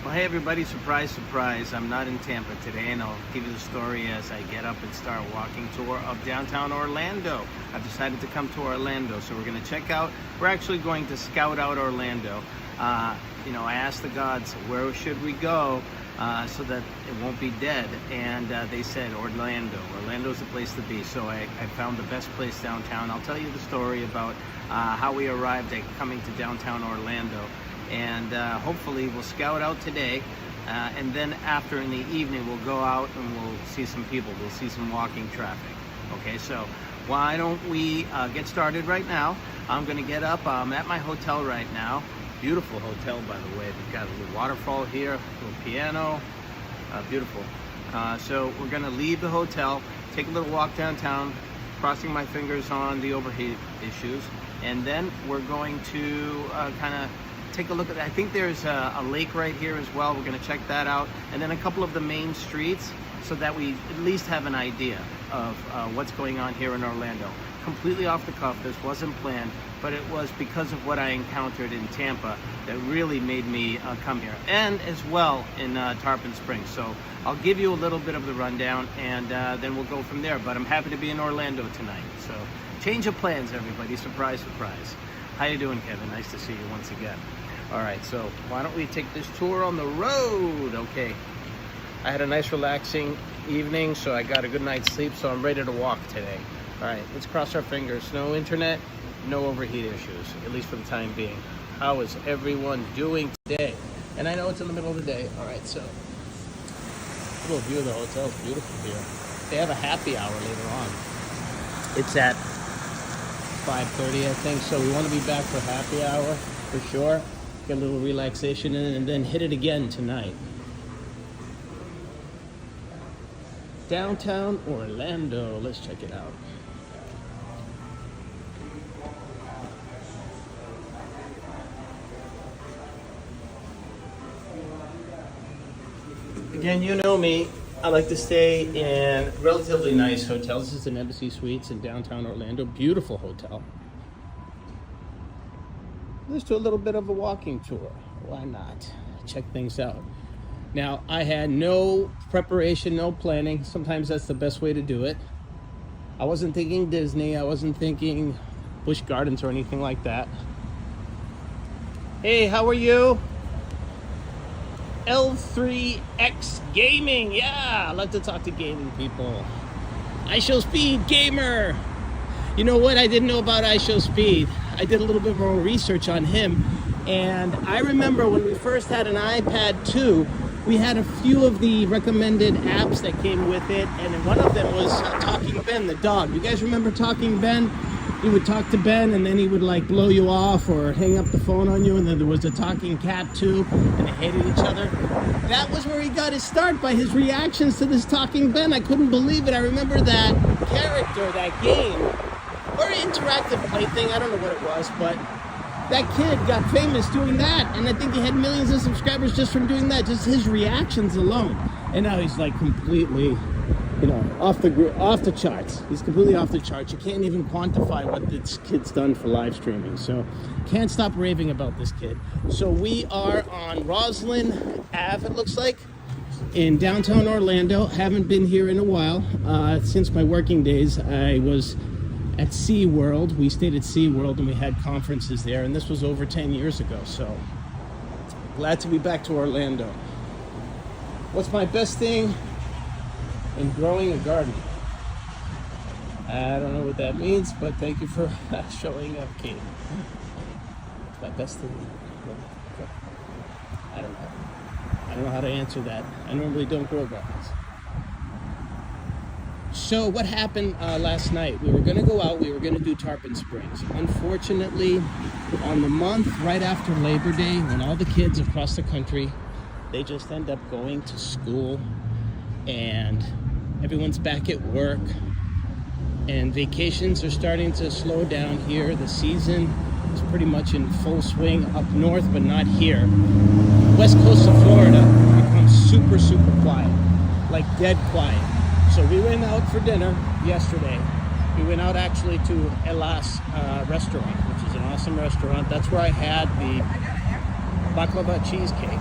Well, hey everybody, surprise, surprise. I'm not in Tampa today, and I'll give you the story as I get up and start walking tour of downtown Orlando. I've decided to come to Orlando, so we're going to check out, we're actually going to scout out Orlando. I asked the gods, where should we go so that it won't be dead? And they said Orlando. Orlando's the place to be, so I found the best place downtown. I'll tell you the story about how we arrived at coming to downtown Orlando. And hopefully we'll scout out today, and then after in the evening we'll go out and we'll see some people, we'll see some walking traffic. Okay, so why don't we get started right now? I'm gonna get up. I'm at my hotel right now. Beautiful hotel, by the way. We've got a little waterfall here, a little piano, beautiful. So we're gonna leave the hotel, take a little walk downtown, crossing my fingers on the overheat issues, and then we're going to kind of take a look at, I think there's a lake right here as well. We're going to check that out, and then a couple of the main streets, so that we at least have an idea of what's going on here in Orlando. Completely off the cuff, this wasn't planned, but it was because of what I encountered in Tampa that really made me come here, and as well in Tarpon Springs. So I'll give you a little bit of the rundown, and then we'll go from there. But I'm happy to be in Orlando tonight, so change of plans, everybody. Surprise, surprise. How you doing, Kevin? Nice to see you once again. All right, so why don't we take this tour on the road? Okay, I had a nice relaxing evening, so I got a good night's sleep, so I'm ready to walk today. All right, let's cross our fingers. No internet, no overheat issues, at least for the time being. How is everyone doing today? And I know it's in the middle of the day. All right, so little view of the hotel is beautiful here. They have a happy hour later on. It's at 5:30, I think, so we want to be back for happy hour for sure. Get a little relaxation in, and then hit it again tonight. Downtown Orlando, let's check it out. Again, you know me, I like to stay in relatively nice hotels. This is an Embassy Suites in downtown Orlando, beautiful hotel. Let's do a little bit of a walking tour. Why not? Check things out. Now, I had no preparation, no planning. Sometimes that's the best way to do it. I wasn't thinking Disney. I wasn't thinking Busch Gardens or anything like that. Hey, how are you? L3X Gaming. Yeah, I love to talk to gaming people. IShowSpeed Gamer. You know what I didn't know about IShowSpeed? I did a little bit more research on him, and I remember when we first had an iPad 2, we had a few of the recommended apps that came with it, and one of them was Talking Ben, the dog. You guys remember Talking Ben? You would talk to Ben, and then he would like blow you off or hang up the phone on you, and then there was a talking cat too, and they hated each other. That was where he got his start, by his reactions to this Talking Ben. I couldn't believe it. I remember that character, that game, or interactive plaything, I don't know what it was, but that kid got famous doing that, and I think he had millions of subscribers just from doing that, just his reactions alone. And now he's like completely, off the charts. He's completely off the charts. You can't even quantify what this kid's done for live streaming. So can't stop raving about this kid. So we are on Roslyn Ave, it looks like, in downtown Orlando. Haven't been here in a while. Since my working days, I was at SeaWorld. We stayed at SeaWorld and we had conferences there, and this was over 10 years ago, so glad to be back to Orlando. What's my best thing in growing a garden? I don't know what that means, but thank you for showing up, Kate. What's my best thing? I don't know. I don't know how to answer that. I normally don't grow gardens. So what happened last night? We were going to go out. We were going to do Tarpon Springs. Unfortunately, on the month right after Labor Day, when all the kids across the country, they just end up going to school, and everyone's back at work, and vacations are starting to slow down here. The season is pretty much in full swing up north, but not here. West coast of Florida becomes super, super quiet, like dead quiet. So we went out for dinner yesterday. We went out actually to Elas restaurant, which is an awesome restaurant. That's where I had the baklava cheesecake.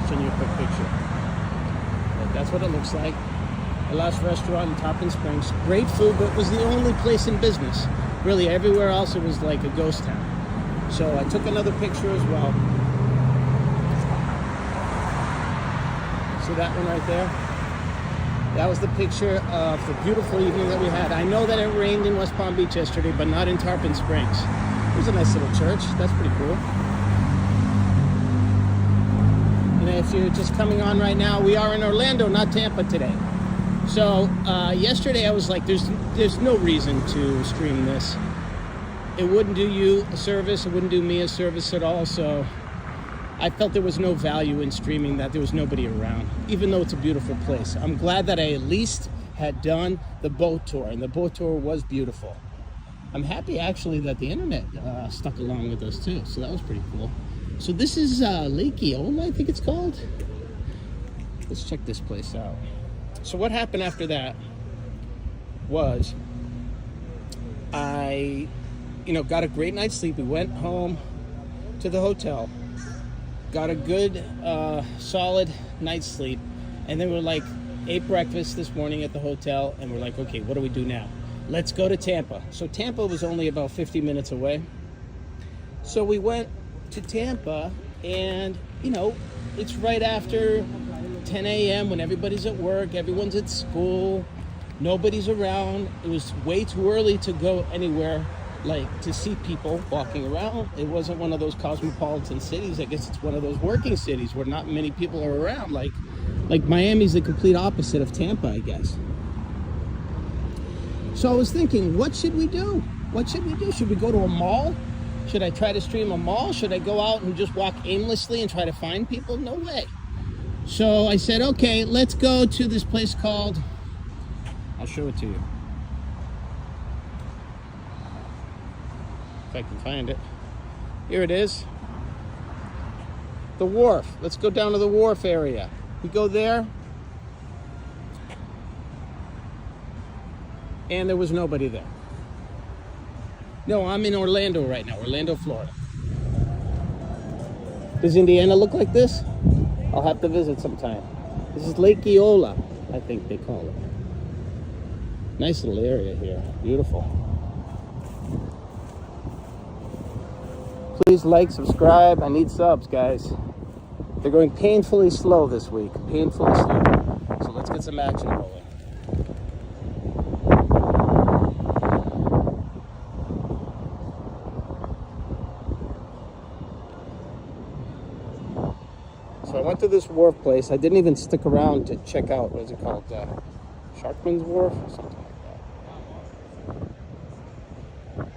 send you a quick picture. But that's what it looks like. The last restaurant in Tarpon Springs. Great food, but it was the only place in business. Really, everywhere else it was like a ghost town. So I took another picture as well. See that one right there? That was the picture of the beautiful evening that we had. I know that it rained in West Palm Beach yesterday, but not in Tarpon Springs. It was a nice little church. That's pretty cool. And if you're just coming on right now, we are in Orlando, not Tampa today. So yesterday I was like, there's no reason to stream this. It wouldn't do you a service. It wouldn't do me a service at all. So I felt there was no value in streaming that. There was nobody around, even though it's a beautiful place. I'm glad that I at least had done the boat tour, and the boat tour was beautiful. I'm happy actually that the internet stuck along with us too. So that was pretty cool. So this is Lake Eola, I think it's called. Let's check this place out. So what happened after that was I, got a great night's sleep. We went home to the hotel, got a good, solid night's sleep, and then we're like, ate breakfast this morning at the hotel, and we're like, okay, what do we do now? Let's go to Tampa. So Tampa was only about 50 minutes away. So we went to Tampa, and, it's right after 10 a.m. when everybody's at work, everyone's at school, nobody's around. It was way too early to go anywhere, like to see people walking around. It wasn't one of those cosmopolitan cities. I guess it's one of those working cities where not many people are around. Like Miami's the complete opposite of Tampa, I guess. So I was thinking, what should we do? What should we do? Should we go to a mall? Should I try to stream a mall? Should I go out and just walk aimlessly and try to find people? No way. So I said, okay, let's go to this place called, I'll show it to you. If I can find it. Here it is. The wharf. Let's go down to the wharf area. We go there. And there was nobody there. No, I'm in Orlando right now, Orlando, Florida. Does Indiana look like this? I'll have to visit sometime. This is Lake Eola, I think they call it. Nice little area here. Beautiful. Please like, subscribe. I need subs, guys. They're going painfully slow this week. Painfully slow. So let's get some action rolling. So I went to this wharf place. I didn't even stick around to check out, what is it called? Sharkman's Wharf or something like that.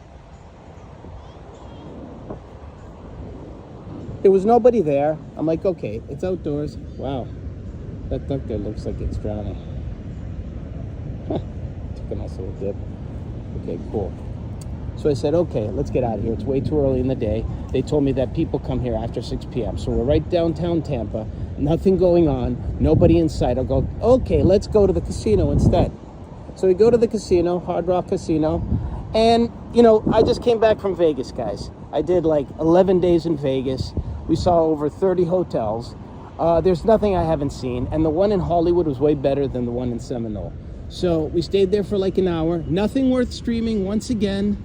There was nobody there. I'm like, okay, it's outdoors. Wow, that duck there looks like it's drowning. Took a nice little dip. Okay, cool. So I said, okay, let's get out of here. It's way too early in the day. They told me that people come here after 6 p.m. So we're right downtown Tampa. Nothing going on. Nobody in sight. I'll go, okay, let's go to the casino instead. So we go to the casino, Hard Rock Casino. And, I just came back from Vegas, guys. I did like 11 days in Vegas. We saw over 30 hotels. There's nothing I haven't seen. And the one in Hollywood was way better than the one in Seminole. So we stayed there for like an hour. Nothing worth streaming once again.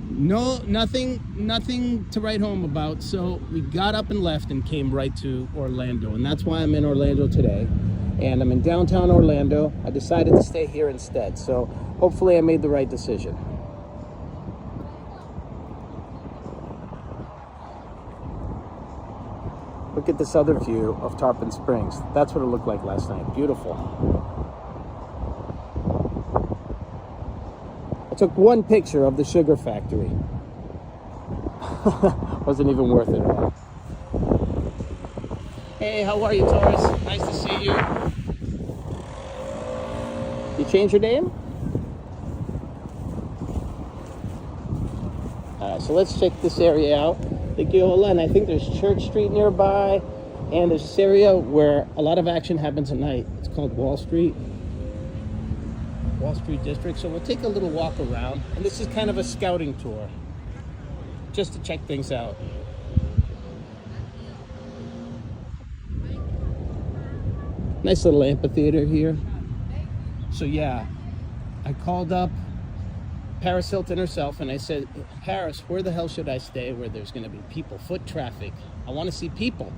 No, nothing to write home about. So we got up and left and came right to Orlando. And that's why I'm in Orlando today. And I'm in downtown Orlando. I decided to stay here instead. So hopefully I made the right decision. Look at this other view of Tarpon Springs. That's what it looked like last night. Beautiful. I took one picture of the sugar factory. Wasn't even worth it at all. Hey, how are you, Taurus? Nice to see you. You changed your name? So let's check this area out. The Giola, and I think there's Church Street nearby, and there's this area where a lot of action happens at night. It's called Wall Street District. So we'll take a little walk around, and this is kind of a scouting tour, just to check things out. Nice little amphitheater here. So yeah, I called up Paris Hilton herself and I said, Paris, where the hell should I stay where there's going to be people, foot traffic? I want to see people.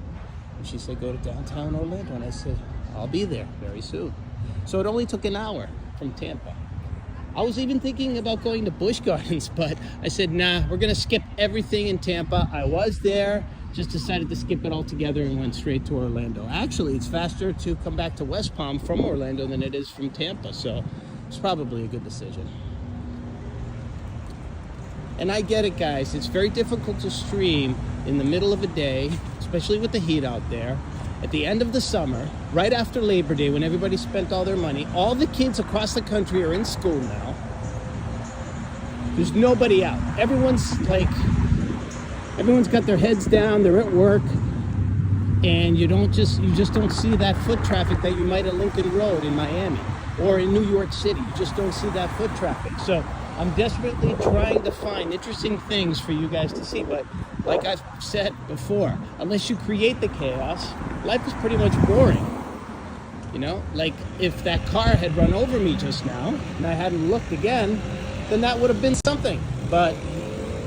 And she said, go to downtown Orlando. And I said, I'll be there very soon. So it only took an hour from Tampa. I was even thinking about going to Busch Gardens, but I said, nah, we're going to skip everything in Tampa. I was there, just decided to skip it all together and went straight to Orlando. Actually, it's faster to come back to West Palm from Orlando than it is from Tampa, so it's probably a good decision. And I get it, guys. It's very difficult to stream in the middle of a day, especially with the heat out there. At the end of the summer, right after Labor Day, when everybody spent all their money, all the kids across the country are in school now. There's nobody out. Everyone's got their heads down, they're at work, and you just don't see that foot traffic that you might at Lincoln Road in Miami or in New York City. You just don't see that foot traffic. So I'm desperately trying to find interesting things for you guys to see, but like I've said before, unless you create the chaos, life is pretty much boring. You know, like if that car had run over me just now and I hadn't looked again, then that would have been something, but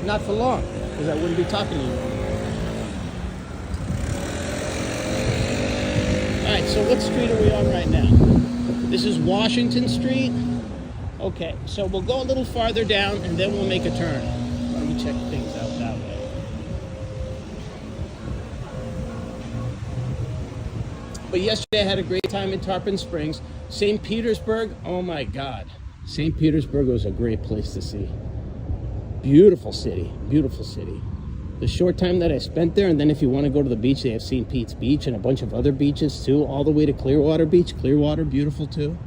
not for long, because I wouldn't be talking to you. All right, so what street are we on right now? This is Washington Street. Okay, so we'll go a little farther down and then we'll make a turn. Let me check things out that way. But yesterday I had a great time in Tarpon Springs. St. Petersburg, oh my God. St. Petersburg was a great place to see. Beautiful city, beautiful city. The short time that I spent there, and then if you want to go to the beach, they have St. Pete's Beach and a bunch of other beaches too, all the way to Clearwater Beach. Clearwater, beautiful too.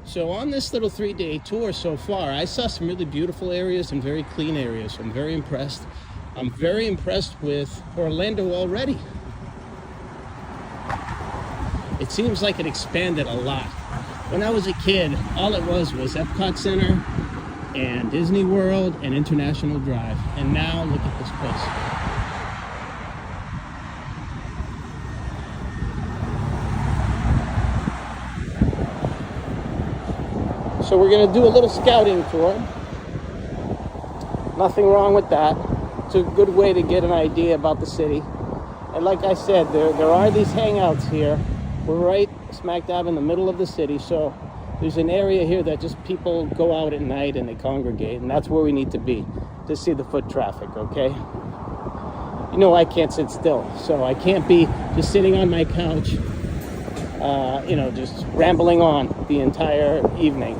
So on this little 3-day tour so far, I saw some really beautiful areas and very clean areas. So I'm very impressed. I'm very impressed with Orlando already. It seems like it expanded a lot. When I was a kid, all it was Epcot Center and Disney World and International Drive. And now look at this place. So we're gonna do a little scouting tour. Nothing wrong with that. It's a good way to get an idea about the city. And like I said, there are these hangouts here. We're right smack dab in the middle of the city, so there's an area here that just people go out at night and they congregate, and that's where we need to be to see the foot traffic, okay? You know, I can't sit still, so I can't be just sitting on my couch, just rambling on the entire evening.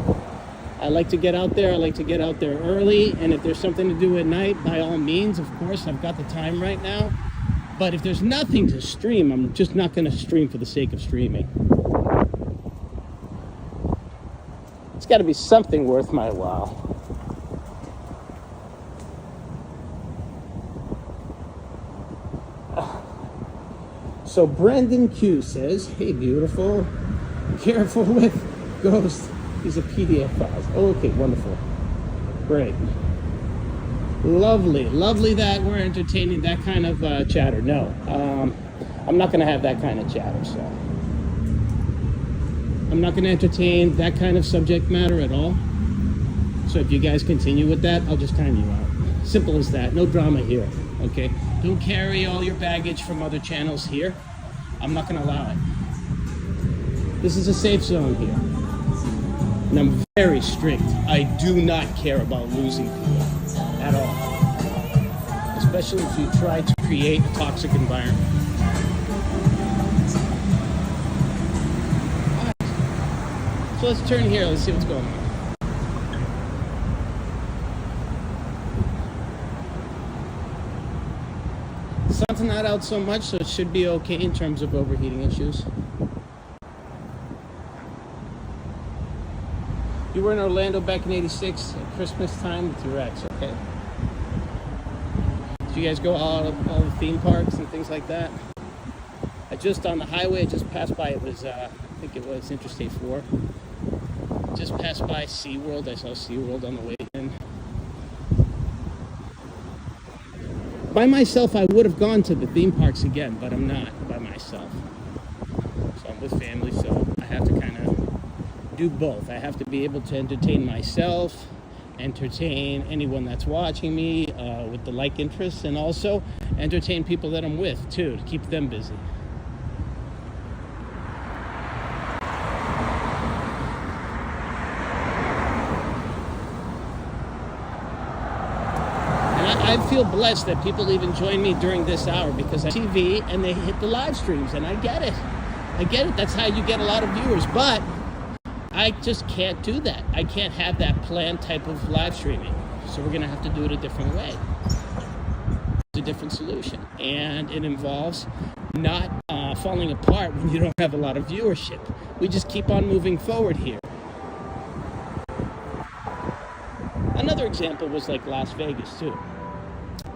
I like to get out there. I like to get out there early, and if there's something to do at night, by all means, of course, I've got the time right now. But if there's nothing to stream, I'm just not going to stream for the sake of streaming. It's got to be something worth my while. So Brendan Q says, hey, beautiful, careful with Ghost. These are PDF files. Okay, wonderful. Great. Lovely that we're entertaining that kind of chatter. No, I'm not going to have that kind of chatter, so I'm not going to entertain that kind of subject matter at all. So if you guys continue with that, I'll just time you out. Simple as that. No drama here, okay? Don't carry all your baggage from other channels here. I'm not going to allow it. This is a safe zone here. And I'm very strict. I do not care about losing people at all. Especially if you try to create a toxic environment. Alright. So let's turn here, let's see what's going on. The sun's not out so much, so it should be okay in terms of overheating issues. You were in Orlando back in '86 at Christmas time with your ex, okay? Did you guys go all the theme parks and things like that? I just on the highway, I just passed by. It was, I think it was Interstate 4. Just passed by SeaWorld. I saw SeaWorld on the way in. By myself, I would have gone to the theme parks again, but I'm not by myself. So I'm with family, so I have to kind of do both. I have to be able to entertain myself, entertain anyone that's watching me with the like interests, and also entertain people that I'm with too, to keep them busy. I feel blessed that people even join me during this hour, because I TV and they hit the live streams, and I get it. That's how you get a lot of viewers, but I just can't do that. I can't have that planned type of live streaming. So we're gonna have to do it a different way. It's a different solution, and it involves not falling apart when you don't have a lot of viewership. We just keep on moving forward here. Another example was like Las Vegas too.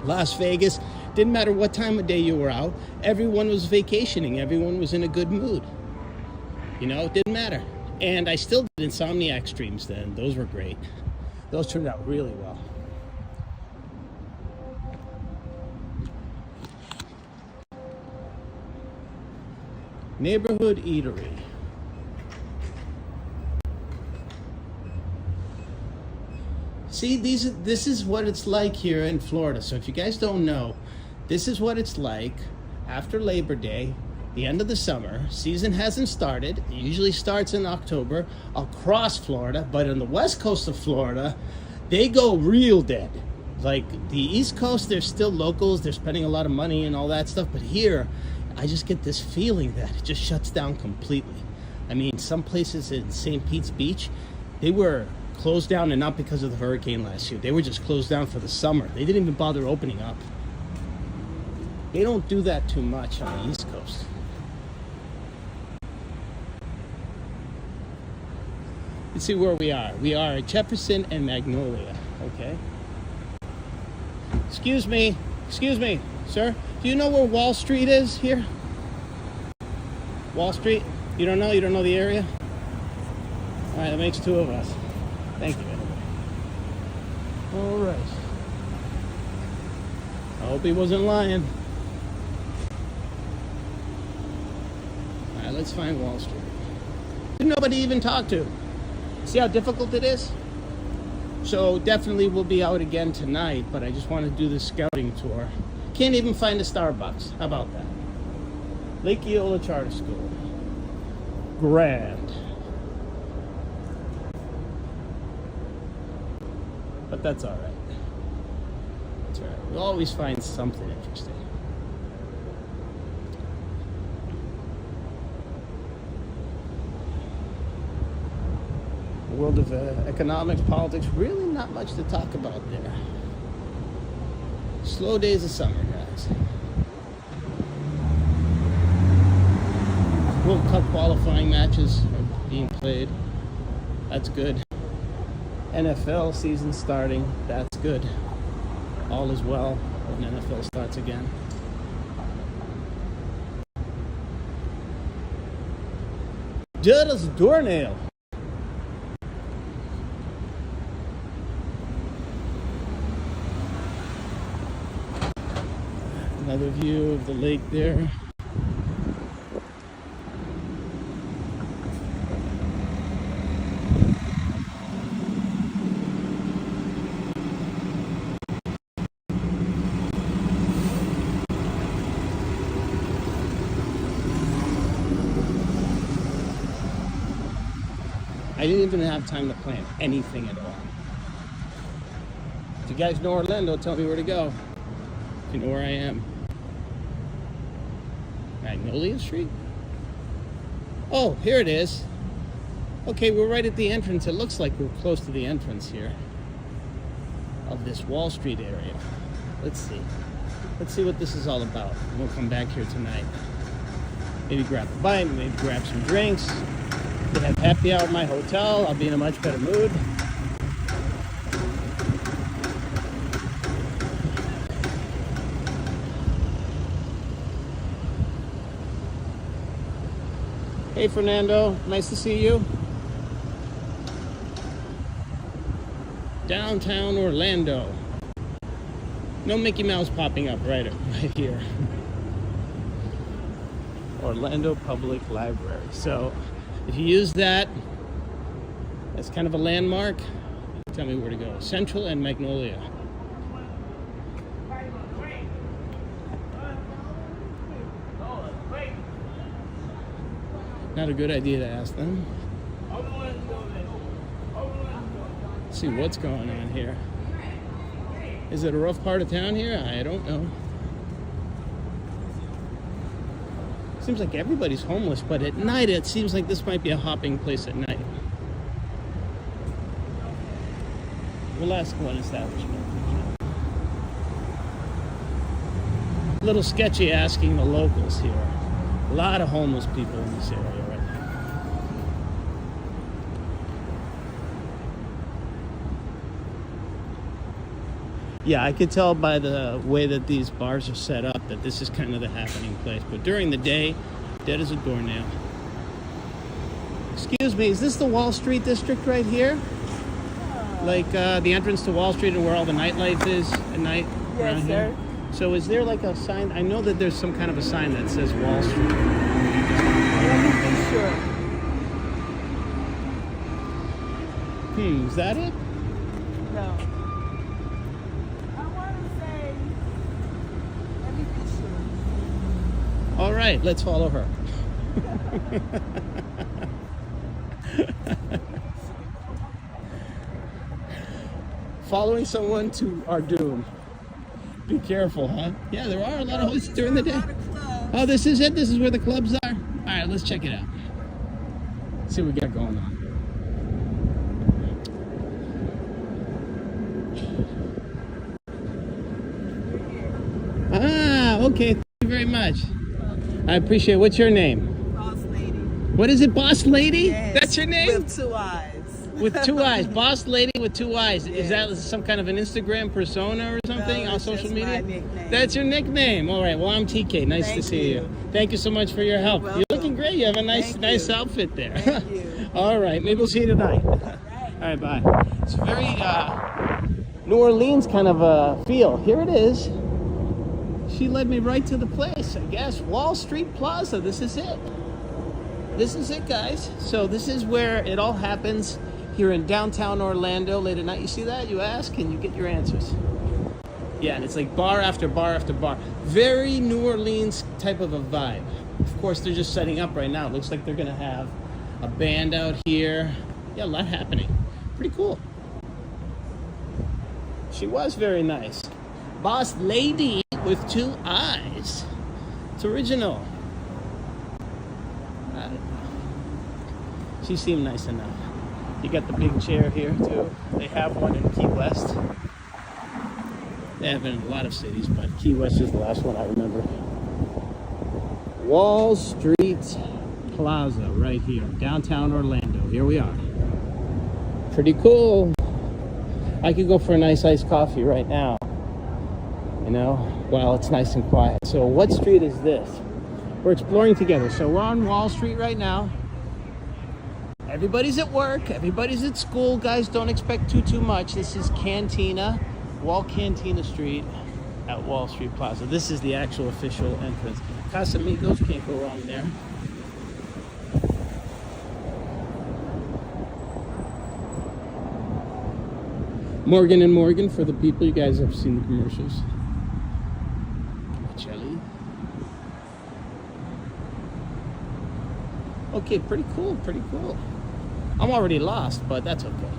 Las Vegas, didn't matter what time of day you were out, everyone was vacationing, everyone was in a good mood. You know, it didn't matter. And I still did Insomniac streams then. Those were great. Those turned out really well. Neighborhood eatery. See, this is what it's like here in Florida. So if you guys don't know, this is what it's like after Labor Day, the end of the summer. Season hasn't started. It usually starts in October across Florida, but on the west coast of Florida, they go real dead. Like the East Coast, they're still locals. They're spending a lot of money and all that stuff. But here, I just get this feeling that it just shuts down completely. I mean, some places in St. Pete's Beach, they were closed down, and not because of the hurricane last year. They were just closed down for the summer. They didn't even bother opening up. They don't do that too much on the East Coast. Let's see where we are. We are at Jefferson and Magnolia, okay? Excuse me, sir. Do you know where Wall Street is here? Wall Street? You don't know? You don't know the area? All right, that makes two of us. Thank you. All right. I hope he wasn't lying. All right, let's find Wall Street. There's nobody to even talk to. See how difficult it is? So definitely we'll be out again tonight, but I just want to do the scouting tour. Can't even find a Starbucks. How about that? Lake Eola Charter School. Grand. But that's all right. That's all right. We'll always find something interesting. The world of economics, politics, really not much to talk about there. Slow days of summer, guys. World Cup qualifying matches are being played. That's good. NFL season starting. That's good. All is well when NFL starts again. Dead as a doornail. Another view of the lake there. I didn't even have time to plan anything at all. If you guys know Orlando, tell me where to go. If you know where I am. Magnolia Street? Oh, here it is. Okay, we're right at the entrance. It looks like we're close to the entrance here of this Wall Street area. Let's see. Let's see what this is all about. We'll come back here tonight. Maybe grab a bite, maybe grab some drinks. We'll have happy hour at my hotel. I'll be in a much better mood. Hey Fernando, nice to see you. Downtown Orlando. No Mickey Mouse popping up right here. Orlando Public Library. So if you use that as kind of a landmark, tell me where to go. Central and Magnolia. Not a good idea to ask them. Let's see what's going on here. Is it a rough part of town here? I don't know. Seems like everybody's homeless, but at night it seems like this might be a hopping place at night. We'll ask one establishment. A little sketchy asking the locals here. A lot of homeless people in this area right now. Yeah, I could tell by the way that these bars are set up that this is kind of the happening place. But during the day, dead as a doornail. Excuse me, is this the Wall Street district right here? Like the entrance to Wall Street and where all the nightlife is at night? Yes, sir. Here? So is there like a sign? I know that there's some kind of a sign that says Wall Street. Let me be sure. Is that it? No. I want to say, let me be sure. All right, let's follow her. Following someone to our doom. Be careful, huh? Yeah, there are a lot of hosts during the day. Oh, this is it? This is where the clubs are? All right, let's check it out. See what we got going on. Ah, okay. Thank you very much. I appreciate it. What's your name? Boss Lady. What is it, Boss Lady? Yes, That's your name? with 2 eyes. With 2 eyes. Boss Lady with 2 eyes. Yes. Is that some kind of an Instagram persona or something on it's social just media? my nickname. That's your nickname. All right. Well, I'm TK. Nice to Thank see you. Thank you so much for your help. You're You're looking great. You have a nice Thank nice you. outfit there. Thank you. All right. Maybe we'll see you tonight. All right. Bye. It's very New Orleans kind of a feel. Here it is. She led me right to the place, I guess. Wall Street Plaza. This is it. This is it, guys. So this is where it all happens here in downtown Orlando late at night. You see that? You ask and you get your answers. Yeah, and it's like bar after bar after bar. Very New Orleans type of a vibe. Of course, they're just setting up right now. It looks like they're going to have a band out here. Yeah, a lot happening. Pretty cool. She was very nice. Boss Lady with 2 eyes. It's original. I don't know. She seemed nice enough. You got the big chair here too. They have one in Key West. They have it in a lot of cities, but Key West is the last one I remember. Wall Street Plaza right here, downtown Orlando. Here we are. Pretty cool. I could go for a nice iced coffee right now, you know, while it's nice and quiet. So what street is this? We're exploring together. So we're on Wall Street right now. Everybody's at work. Everybody's at school. Guys, don't expect too much. This is Cantina, Wall Cantina Street at Wall Street Plaza. This is the actual official entrance. Casamigos, can't go wrong there. Morgan & Morgan for the people. You guys have seen the commercials. Jelly. Okay, pretty cool, pretty cool. I'm already lost, but that's okay.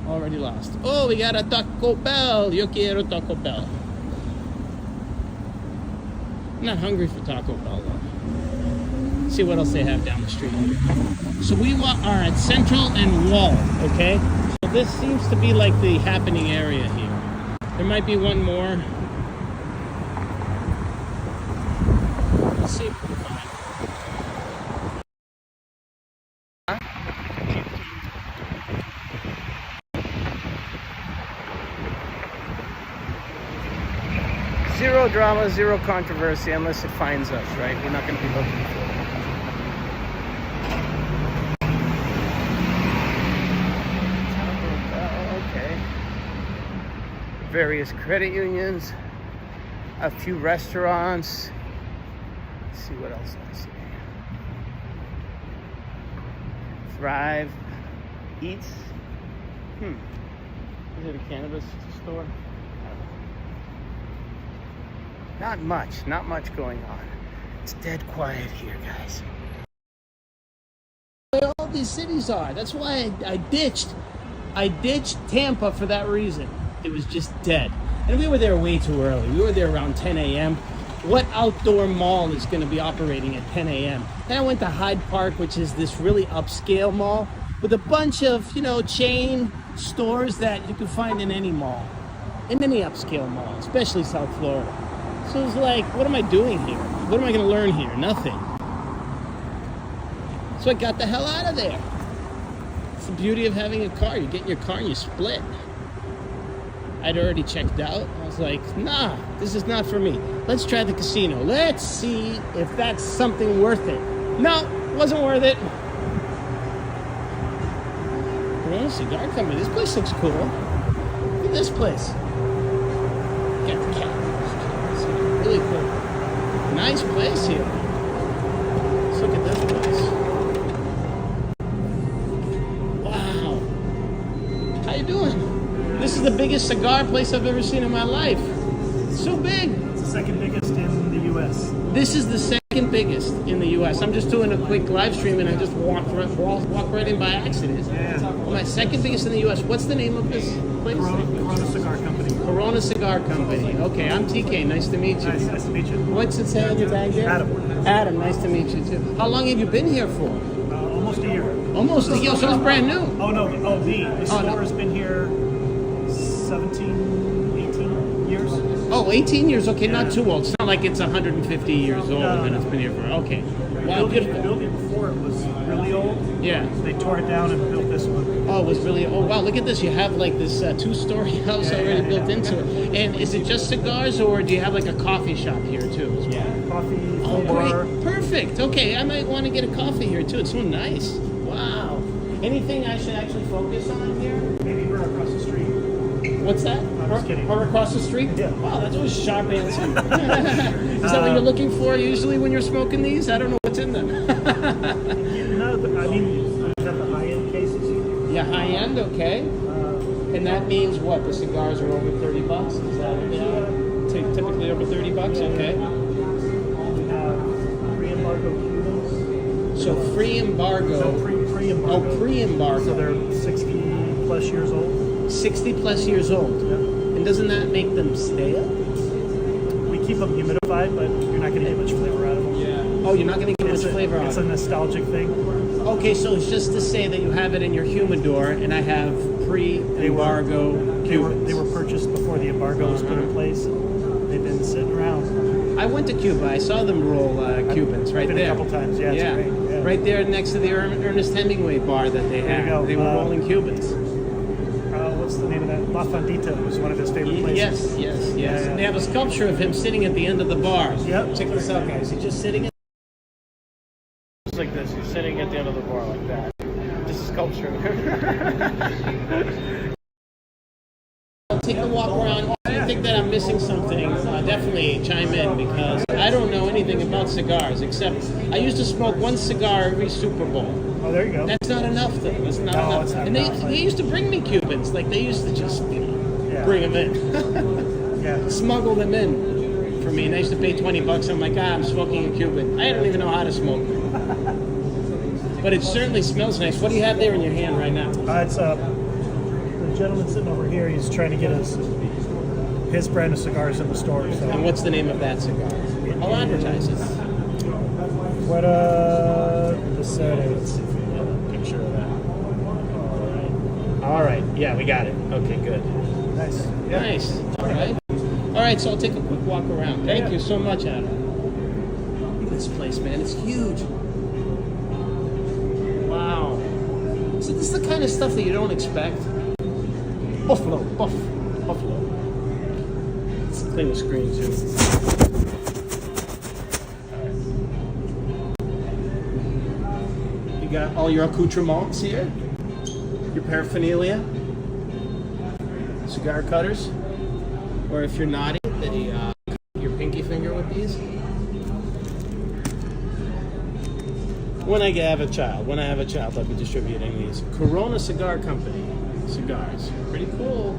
Already lost. Oh, we got a Taco Bell. Yo quiero Taco Bell. I'm not hungry for Taco Bell, though. See what else they have down the street. So we are at Central and Wall, okay? So this seems to be like the happening area here. There might be one more. Let's see if we can find it. Zero drama, zero controversy unless it finds us, right? We're not going to be looking for it. Okay. Various credit unions, a few restaurants, Let's see what else I see. Thrive Eats. Is it a cannabis store? Not much going on. It's dead quiet here, guys. Where all these cities are. That's why I ditched Tampa for that reason. It was just dead. And we were there way too early. We were there around 10 a.m. What outdoor mall is going to be operating at 10 a.m.? Then I went to Hyde Park, which is this really upscale mall with a bunch of, chain stores that you can find in any mall, in any upscale mall, especially South Florida. So it's like, what am I doing here? What am I going to learn here? Nothing. So I got the hell out of there. It's the beauty of having a car. You get in your car and you split. I'd already checked out. I was like, nah, this is not for me. Let's try the casino. Let's see if that's something worth it. No, wasn't worth it. Corona Cigar Company. This place looks cool. Look at this place. Got the cat. Really cool. Nice place here. Let's look at this place. Wow. How you doing? This is the biggest cigar place I've ever seen in my life. It's so big. It's the second biggest in the U.S. This is the second biggest in the U.S. I'm just doing a quick live stream and I just walked right in by accident. Yeah. My second biggest in the U.S. What's the name of this place? Corona Cigar Company. Corona Cigar Company. Okay, I'm TK. Nice to meet you. Nice to meet you. What's it say on your bag there? Adam. Adam, nice to meet you too. How long have you been here for? Almost a year. Almost a year, so it's brand new. Oh, no. Oh, me. The store has been here 17, 18 years. Oh, 18 years. Okay, not too old. It's not like it's 150 years old and it's been here for. Okay. Wow, The building before it was really old. Yeah. So they tore it down and built this one. Oh, it was really. Oh, wow! Look at this. You have like this two-story house already built into it. And is it just cigars, or do you have like a coffee shop here too? As well? Yeah. Coffee, Oh, bar. great! Perfect. Okay, I might want to get a coffee here too. It's so nice. Wow. Anything I should actually focus on here? Maybe we're across the street. What's that? I'm just kidding. Or across the street? Yeah. Wow, that's a sharp answer. Is that what you're looking for usually when you're smoking these? I don't know what's in them. No, I mean, you have the high-end cases. Yeah, high end, okay. And that means what? The cigars are over 30 bucks? Is that what they are? Typically over 30 bucks, okay. Pre-embargo Cubans. So free embargo. So pre-embargo. Oh, pre-embargo. So they're 60 plus years old. 60 plus years old. Yep. And doesn't that make them stale? We keep them humidified, but you're not going to get much flavor out of them. Oh, you're not going to get much flavor out It's of a it. nostalgic thing. Okay, so it's just to say that you have it in your humidor, and I have pre-embargo Cubans. They were purchased before the embargo was put in place. They've been sitting around. I went to Cuba. I saw them roll Cubans right I've been there. a couple times. Yeah, it's great. Yeah. Right there next to the Ernest Hemingway bar that they There had. you go. They were rolling Cubans. What's the name of that? La Fondita was one of his favorite places. Yes. Yeah. They have a sculpture of him sitting at the end of the bar. Yep. Check this out, guys. He's just sitting just like this. He's sitting at the end of the bar like that. Just a sculpture. I'll take a walk around. If you think that I'm missing something, definitely chime in, because I don't know anything about cigars, except I used to smoke one cigar every Super Bowl. Oh, there you go. That's not enough, though. That's not enough. It's not And enough. they used to bring me Cubans. Like, they used to just, bring them in. Yeah. Smuggle them in for me. And I used to pay $20. I'm like, I'm smoking a Cuban. I don't even know how to smoke. But it certainly smells nice. What do you have there in your hand right now? It's the gentleman sitting over here. He's trying to get his brand of cigars in the store. So. And what's the name of that cigar? I'll advertise it. What let's see if we have a picture of that. All right. Yeah, we got it. Okay, good. Nice. Yeah. Nice. All right, so I'll take a quick walk around. Thank you so much, Adam. Look at this place, man. It's huge. Wow. So this is the kind of stuff that you don't expect. Buffalo. Let's clean the screen, too. You got all your accoutrements here? Your paraphernalia? Cigar cutters? Or if you're naughty, then you cut your pinky finger with these. When I have a child, I'll be distributing these. Corona Cigar Company cigars. Pretty cool.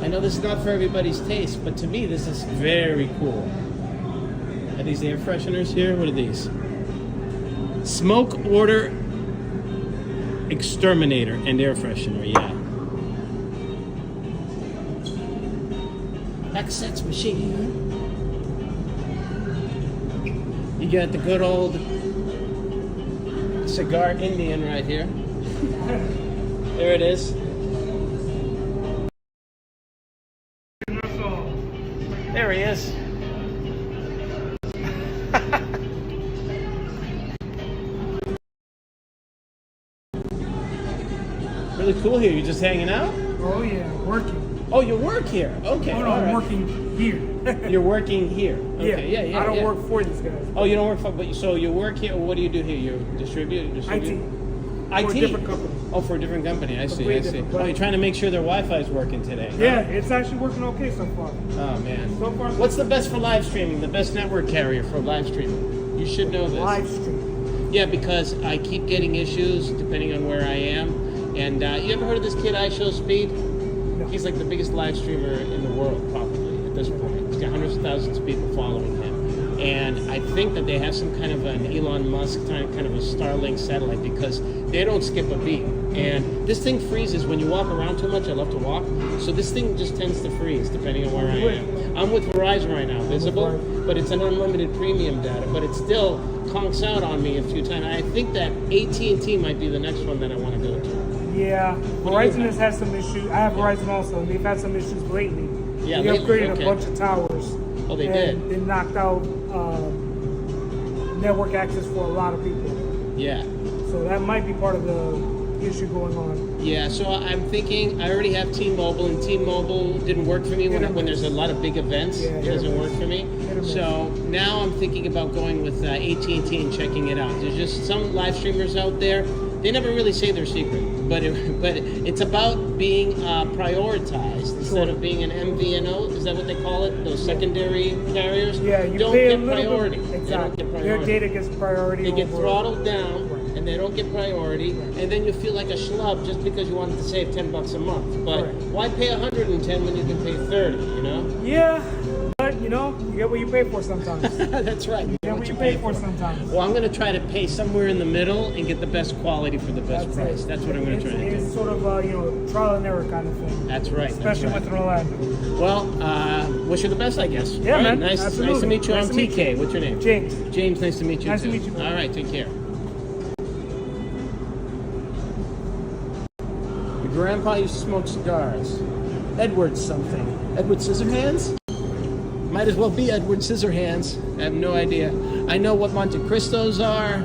I know this is not for everybody's taste, but to me this is very cool. Are these air fresheners here? What are these? Smoke Order Exterminator and air freshener, yeah. Access machine. You got the good old cigar Indian right here. There it is. There he is. Really cool here. You just hanging out? Oh yeah, working. Oh, you work here. Okay. Oh no, I'm working here. You're working here. Okay. Yeah. I don't work for these guys. Oh, you don't work for, but so you work here. What do you do here? You distribute? IT. IT. For a different company. Oh, for a different company. I see. Completely I see. different. Oh, you're trying to make sure their Wi-Fi is working today. Yeah, it's actually working okay so far. Oh man. So far. What's the best for live streaming? The best network carrier for live streaming? You should know this. Live stream. Yeah, because I keep getting issues depending on where I am. And you ever heard of this kid, iShowSpeed? No. He's like the biggest live streamer in the world, probably, at this point. He's got hundreds of thousands of people following him. And I think that they have some kind of an Elon Musk kind of a Starlink satellite because they don't skip a beat. And this thing freezes when you walk around too much. I love to walk. So this thing just tends to freeze depending on where I am. I'm with Verizon right now, visible, but it's an unlimited premium data. But it still conks out on me a few times. I think that AT&T might be the next one that I want to go to. Yeah, Verizon has had some issues. I have Verizon also, and they've had some issues lately. Yeah, they upgraded okay. a bunch of towers. Oh, they and did? They knocked out network access for a lot of people. Yeah. So that might be part of the issue going on. Yeah, so I'm thinking, I already have T-Mobile, and T-Mobile didn't work for me when there's a lot of big events. Yeah, it doesn't work for me. So now I'm thinking about going with AT&T and checking it out. There's just some live streamers out there. They never really say their secret, but it's about being prioritized instead of being an MVNO. Is that what they call it? Those secondary carriers? Yeah, you don't pay get a little priority. bit. They don't Exactly. get priority. Their data gets priority. They get over- throttled down, Right. and they don't get priority, and then you feel like a schlub just because you wanted to save $10 a month. But Right. why pay $110 when you can pay $30? You know? Yeah, but you get what you pay for sometimes. That's right. You Get what you pay for sometimes. Well, I'm going to try to pay somewhere in the middle and get the best quality for the best price. it. That's what I'm going to try to do. It's sort of trial and error kind of thing. That's right. Especially that's right. with Orlando. Well, wish you the best, I guess. Yeah, All right, man. Nice Absolutely. to meet you. Nice I'm to meet TK. you. What's your name? James. James, nice to meet you. Nice to too. meet you, man. All right, take care. Your grandpa used to smoke cigars. Edward something. Edward Scissorhands? Might as well be Edward Scissorhands. I have no idea. I know what Monte Cristos are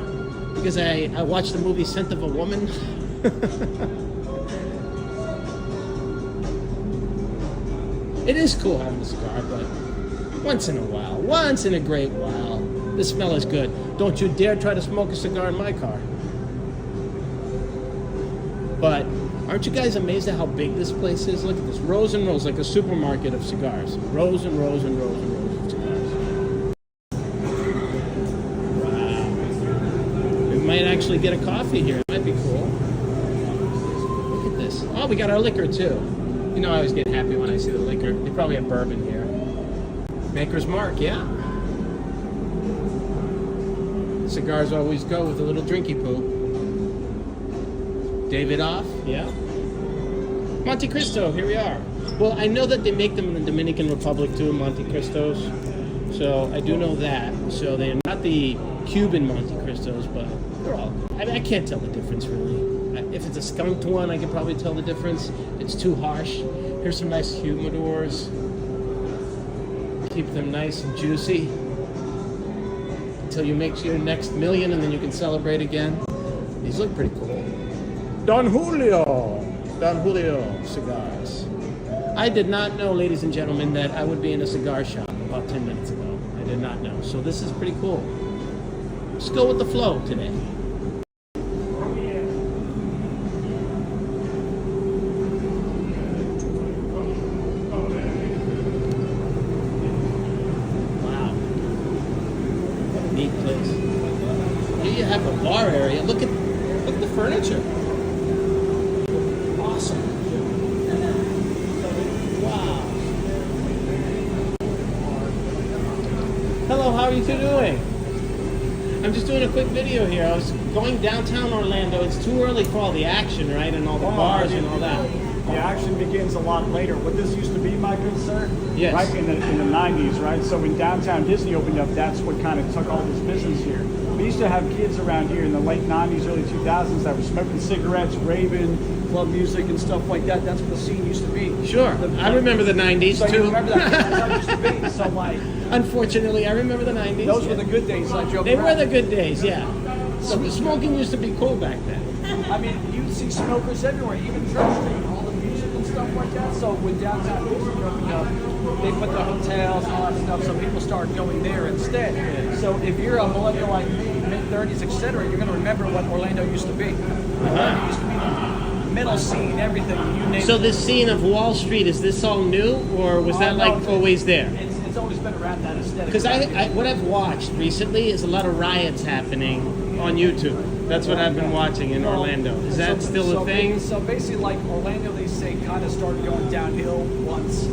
because I watched the movie Scent of a Woman. It is cool having a cigar, but once in a while, once in a great while, the smell is good. Don't you dare try to smoke a cigar in my car. But aren't you guys amazed at how big this place is? Look at this, rows and rows, like a supermarket of cigars. Rows and rows and rows and rows of cigars. Wow. We might actually get a coffee here. It might be cool. Look at this. Oh, we got our liquor too. You know I always get happy when I see the liquor. They probably have bourbon here. Maker's Mark, yeah. Cigars always go with a little drinky poo. David off, yeah. Monte Cristo, here we are. Well, I know that they make them in the Dominican Republic too, Monte Cristos. So I do know that. So they're not the Cuban Monte Cristos, but they're all. I can't tell the difference really. If it's a skunked one, I can probably tell the difference. It's too harsh. Here's some nice humidors. Keep them nice and juicy until you make your next million, and then you can celebrate again. These look pretty cool. Don Julio cigars. I did not know, ladies and gentlemen, that I would be in a cigar shop about 10 minutes ago. I did not know. So this is pretty cool. Just go with the flow today. Wow. you have a bar area. Look at the furniture. Awesome. Wow. Hello, how are you two doing? I'm just doing a quick video here. I was going downtown Orlando. It's too early for all the action, right? And all the bars and all that. The action begins a lot later. What this used to be, my good sir, Yes. right in the 90s, right? So when downtown Disney opened up, that's what kind of took all this business here. We used to have kids around here in the late 90s, early 2000s that were smoking cigarettes, raving, club music and stuff like that. That's what the scene used to be. Sure. I remember the 90s So too. you remember that? That's how it used to be. So like, Unfortunately, I remember the 90s. those were the good days. I joke They were around. the good days, yeah. So smoking used to be cool back then. I mean, you'd see smokers everywhere, even Church Street, all the music and stuff like that. So when downtown Disney opened up, they put the hotels and all that stuff, so people started going there instead. So if you're a millennial like me, mid-30s, etc., you're going to remember what Orlando used to be. Orlando used to be the middle scene, everything. You name So it. this scene of Wall Street, is this all new, or was that No, like always there? It's always been around that aesthetic. Because what I've watched recently is a lot of riots happening on YouTube. That's what I've been watching in Orlando. Is that still a thing? So basically, like Orlando, they say kind of started going downhill once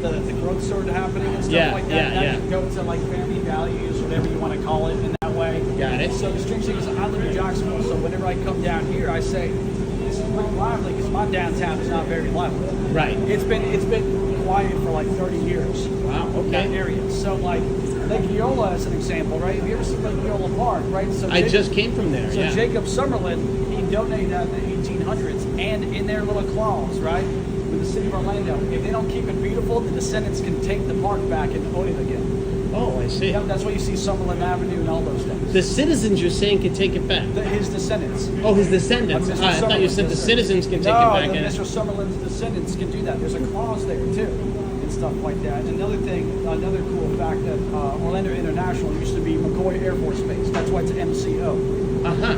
the growth started happening and stuff Yeah, like that. Now yeah. you can go to like family values, whatever you want to call it, in that way. Got it. So the strange thing is, I live in Jacksonville, so whenever I come down here, I say this is pretty lively because my downtown is not very lively. Right. It's been quiet for like 30 years. Wow, in that okay. area. So like Lake Eola as an example, right? Have you ever seen Lake Eola Park, right? So I just came from there, So yeah. Jacob Summerlin, he donated that in the 1800s, and in their little clause, right, with the city of Orlando, if they don't keep it beautiful, the descendants can take the park back and own it again. Oh, I see. Yeah, that's why you see Summerlin Avenue and all those things. The citizens, you're saying, can take it back? His descendants. Oh, his descendants. Mr. I thought you Summerlin, said the yes, sir. citizens can take No, it back. Mr. Summerlin's descendants can do that. There's a clause there too, and stuff like that. Another thing, another cool fact that Orlando International used to be McCoy Air Force Base. That's why it's MCO. Uh-huh.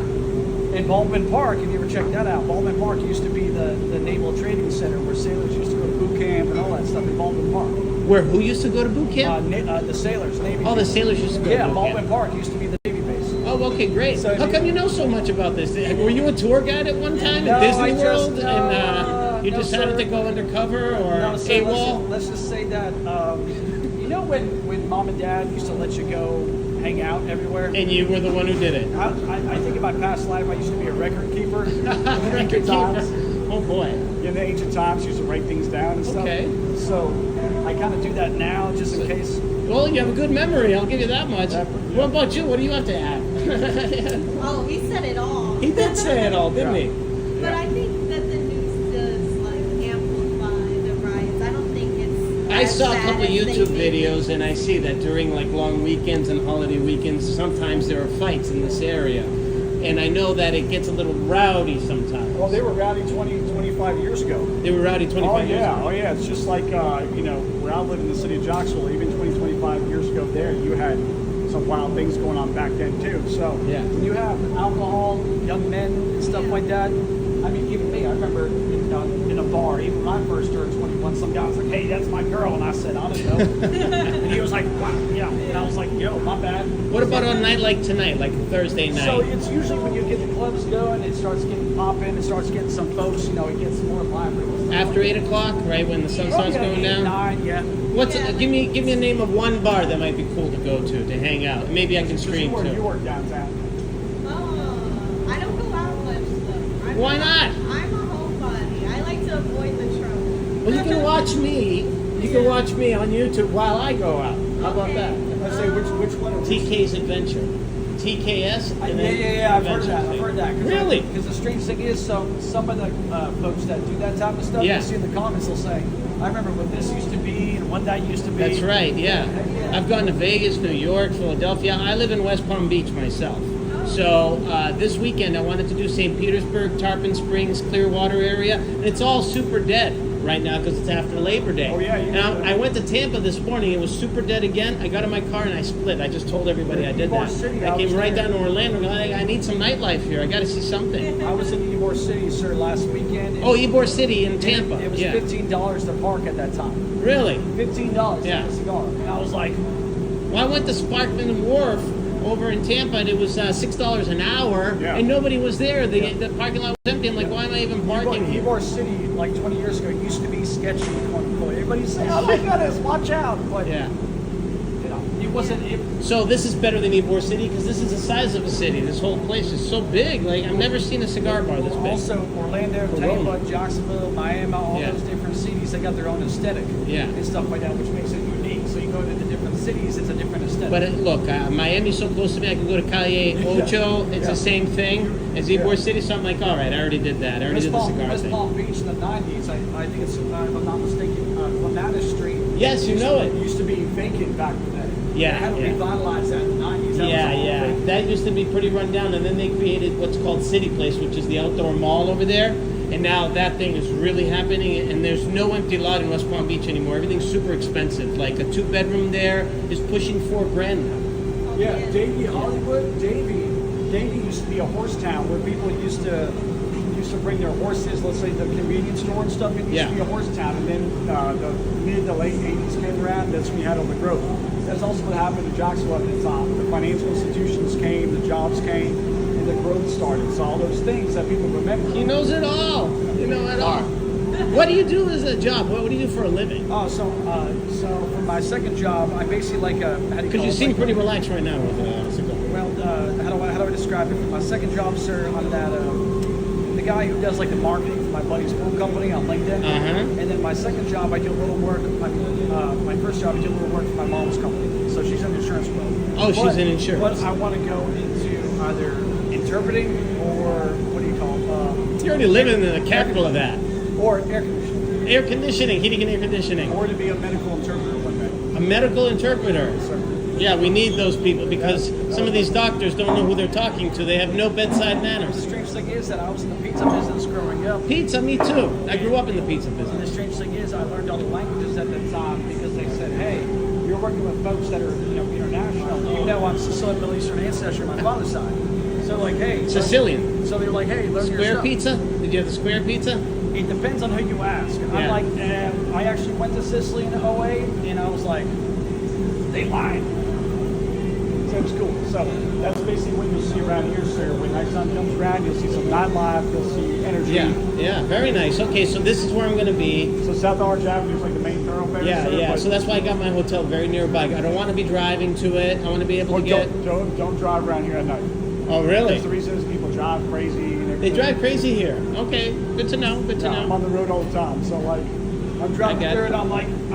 In Baldwin Park, if you ever checked that out, Baldwin Park used to be the Naval Training Center where sailors used to go to boot camp and all that stuff in Baldwin Park. Where, who used to go to boot camp? The sailors, Navy. Oh, the sailors used to go Yeah, to boot Baldwin camp. Park used to be the Navy base. Oh, okay, great. So How you- come you know so much about this? Were you a tour guide at one time No, in Disney I just- World? no, and you no, decided sir. to go undercover or No, so AWOL? let's just say that, you know when mom and dad used to let you go hang out everywhere? And you were the one who did it. I think in my past life, I used to be a record keeper. Record keeper. Oh, boy. In the ancient times, used to write things down and stuff. Okay. So I kind of do that now, just in case. Well, you have a good memory, I'll give you that much. Yeah. What about you? What do you have to add? Oh, he said it all. He did say it all, didn't he? But I think that the news does like amplify the riots. I don't think it's. I as saw a bad couple as they YouTube make it. videos, and I see that during like long weekends and holiday weekends, sometimes there are fights in this area. And I know that it gets a little rowdy sometimes. Well, they were rowdy 25 years ago. They were rowdy 25 years ago. Oh yeah. It's just like where I live in the city of Jacksonville. Even 25 years ago, there you had some wild things going on back then too. So Yeah. when you have alcohol, young men, and stuff like that. I mean, even me. I remember in a bar, even when I first turned 21, some guy was like, "Hey, that's my girl," and I said, "I don't know." And he was like, "Wow, yeah," and I was like, "Yo, my bad." What about on a night like tonight, like Thursday night? So it's usually when you get the clubs going, it starts getting popping, it starts getting some folks, it gets more lively. After 8 o'clock, right when the sun starts going down? 9, yeah. What's give me a name of one bar that might be cool to go to hang out. Maybe I can stream You too. work downtown. Oh, I don't go out much though. Why not? I'm a homebody. I like to avoid the trouble. Well, you can watch me. You can watch me on YouTube while I go out. How about that? Let's say which one? TK's Adventure. TKS. And then Yeah, I've heard that. Adventure. I've heard that. Really? Because the strange thing is, some of the folks that do that type of stuff, Yeah. you see in the comments, they'll say, "I remember what this used to be and what that used to be." That's right, yeah. I've gone to Vegas, New York, Philadelphia. I live in West Palm Beach myself. So this weekend I wanted to do St. Petersburg, Tarpon Springs, Clearwater area. And it's all super dead right now because it's after Labor Day. Oh, yeah, Now, I went to Tampa this morning. It was super dead again. I got in my car and I split. I just told everybody I did Ybor that. City, I I came was right there. down to Orlando. I need some nightlife here. I got to see something. I was in Ybor City, sir, last weekend. and Oh, Ybor City in it- Tampa. It was Yeah. $15 to park at that time. Really? $15 Yeah. for a cigar. And I was like, Well, I went to Sparkman Wharf over in Tampa, and it was $6 an hour, Yeah. and nobody was there. The parking lot was empty. I'm like, why am I even parking here? Ybor City, like 20 years ago, used to be sketchy, quote unquote. Everybody say, "Oh my goodness, watch out!" But Yeah. you know, it wasn't. So this is better than Ybor City because this is the size of a city. This whole place is so big. Like I've never seen a cigar bar this big. Also, Orlando, Tampa, Jacksonville, Miami, all those different cities, they got their own aesthetic. Yeah. And stuff like that, which makes it unique. So you go to the different cities, it's a different aesthetic. But look, Miami's so close to me. I can go to Calle Ocho. It's the same thing as Ybor City. So I'm like, all right, I already did that. I already did the cigar West thing. Palm Beach in the 90s, I think it's, if I'm not mistaken, Clematis Street. Yes, you know it. Used to be vacant back in the day. Yeah, They had to yeah. revitalize that in the 90s. That Yeah, was all yeah. vacant. That used to be pretty run down, and then they created what's called City Place, which is the outdoor mall over there. And now that thing is really happening, and there's no empty lot in West Palm Beach anymore. Everything's super expensive. Like a 2-bedroom there is pushing $4,000 now. Yeah, Davie, Hollywood, Davie used to be a horse town where people used to bring their horses. Let's say the convenience store and stuff. It used to be a horse town, and then the mid to late '80s came around. That's when you had all the growth. That's also what happened in Jacksonville at the time. The financial institutions came, the jobs came, and the growth started. So all those things that people remember. He knows it all. You know it all. What do you do as a job? What do you do for a living? Oh, so for my second job, I basically like a. Because you seem pretty relaxed right now with cigar. Well, how do I describe it? For my second job, sir, I'm that the guy who does like the marketing for my buddy's pool company on LinkedIn. And then my second job, I do a little work. My first job, I do a little work for my mom's company. So she's in the insurance world. Oh, she's in insurance. But I want to go into either interpreting or what do you call it? You're already living in the capital of that. Or air conditioning. Air conditioning, heating and air conditioning. Or to be a medical interpreter one day. A medical interpreter. Yes, sir. Yeah, we need those people because some of these doctors don't know who they're talking to. They have no bedside The manners. strange thing is that I was in the pizza business growing up. Pizza, me too. I grew up in the pizza And business. the strange thing is, I learned all the languages at the time because they said, "Hey, you're working with folks that are, international. You know, I'm Sicilian, Middle Eastern ancestry on my father's side. So, like, hey, Sicilian. So they're like, hey, learn your Square stuff. pizza? Did you have the square pizza? It depends on who you ask. Yeah. I'm like, I actually went to Sicily in '08, and I was like, they lied. So it's cool. So that's basically what you'll see around here, sir. When nighttime comes around, you'll see some nightlife, you'll see energy. Yeah, very nice. Okay, so this is where I'm going to be. So South Orange Avenue is like the main thoroughfare. Yeah, sir, yeah. but- So that's why I got my hotel very nearby. I don't want to be driving to it. I want to be able Or to get. don't drive around here at night. Oh, really? That's the reason is people drive crazy and everything. They drive crazy here. Okay, good to know. Good to Yeah, I'm know. on the road all the time, so like I'm driving I got through it. it. I'm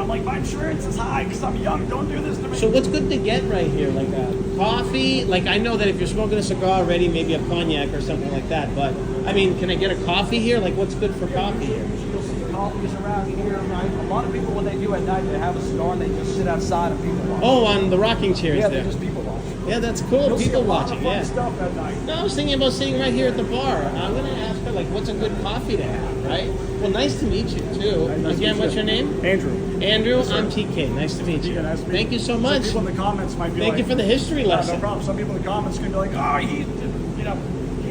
like my insurance is high because I'm young. Don't do this to me. So what's good to get right here? Like a coffee? Like I know that if you're smoking a cigar already, maybe a cognac or something like that. But I mean, can I get a coffee here? Like what's good for coffee here? You'll see coffees around here, right? A lot of people, what they do at night, they have a cigar and they just sit outside and people watch. Oh, on the rocking chairs yeah, there. they just people watch. Yeah, that's cool. You'll see a People lot watching. of fun Yeah. stuff at night. No, I was thinking about sitting right here at the bar. I'm gonna ask her like, what's a good coffee to have, right? Well, nice to meet you too. Nice to Again, meet what's you. your name? Andrew. Andrew. Yes, sir. I'm TK. Nice to meet you. Yeah, nice to meet Thank you so Some much. people in the comments might be Thank like, you for the history No lesson. problem. Some people in the comments can be like, oh,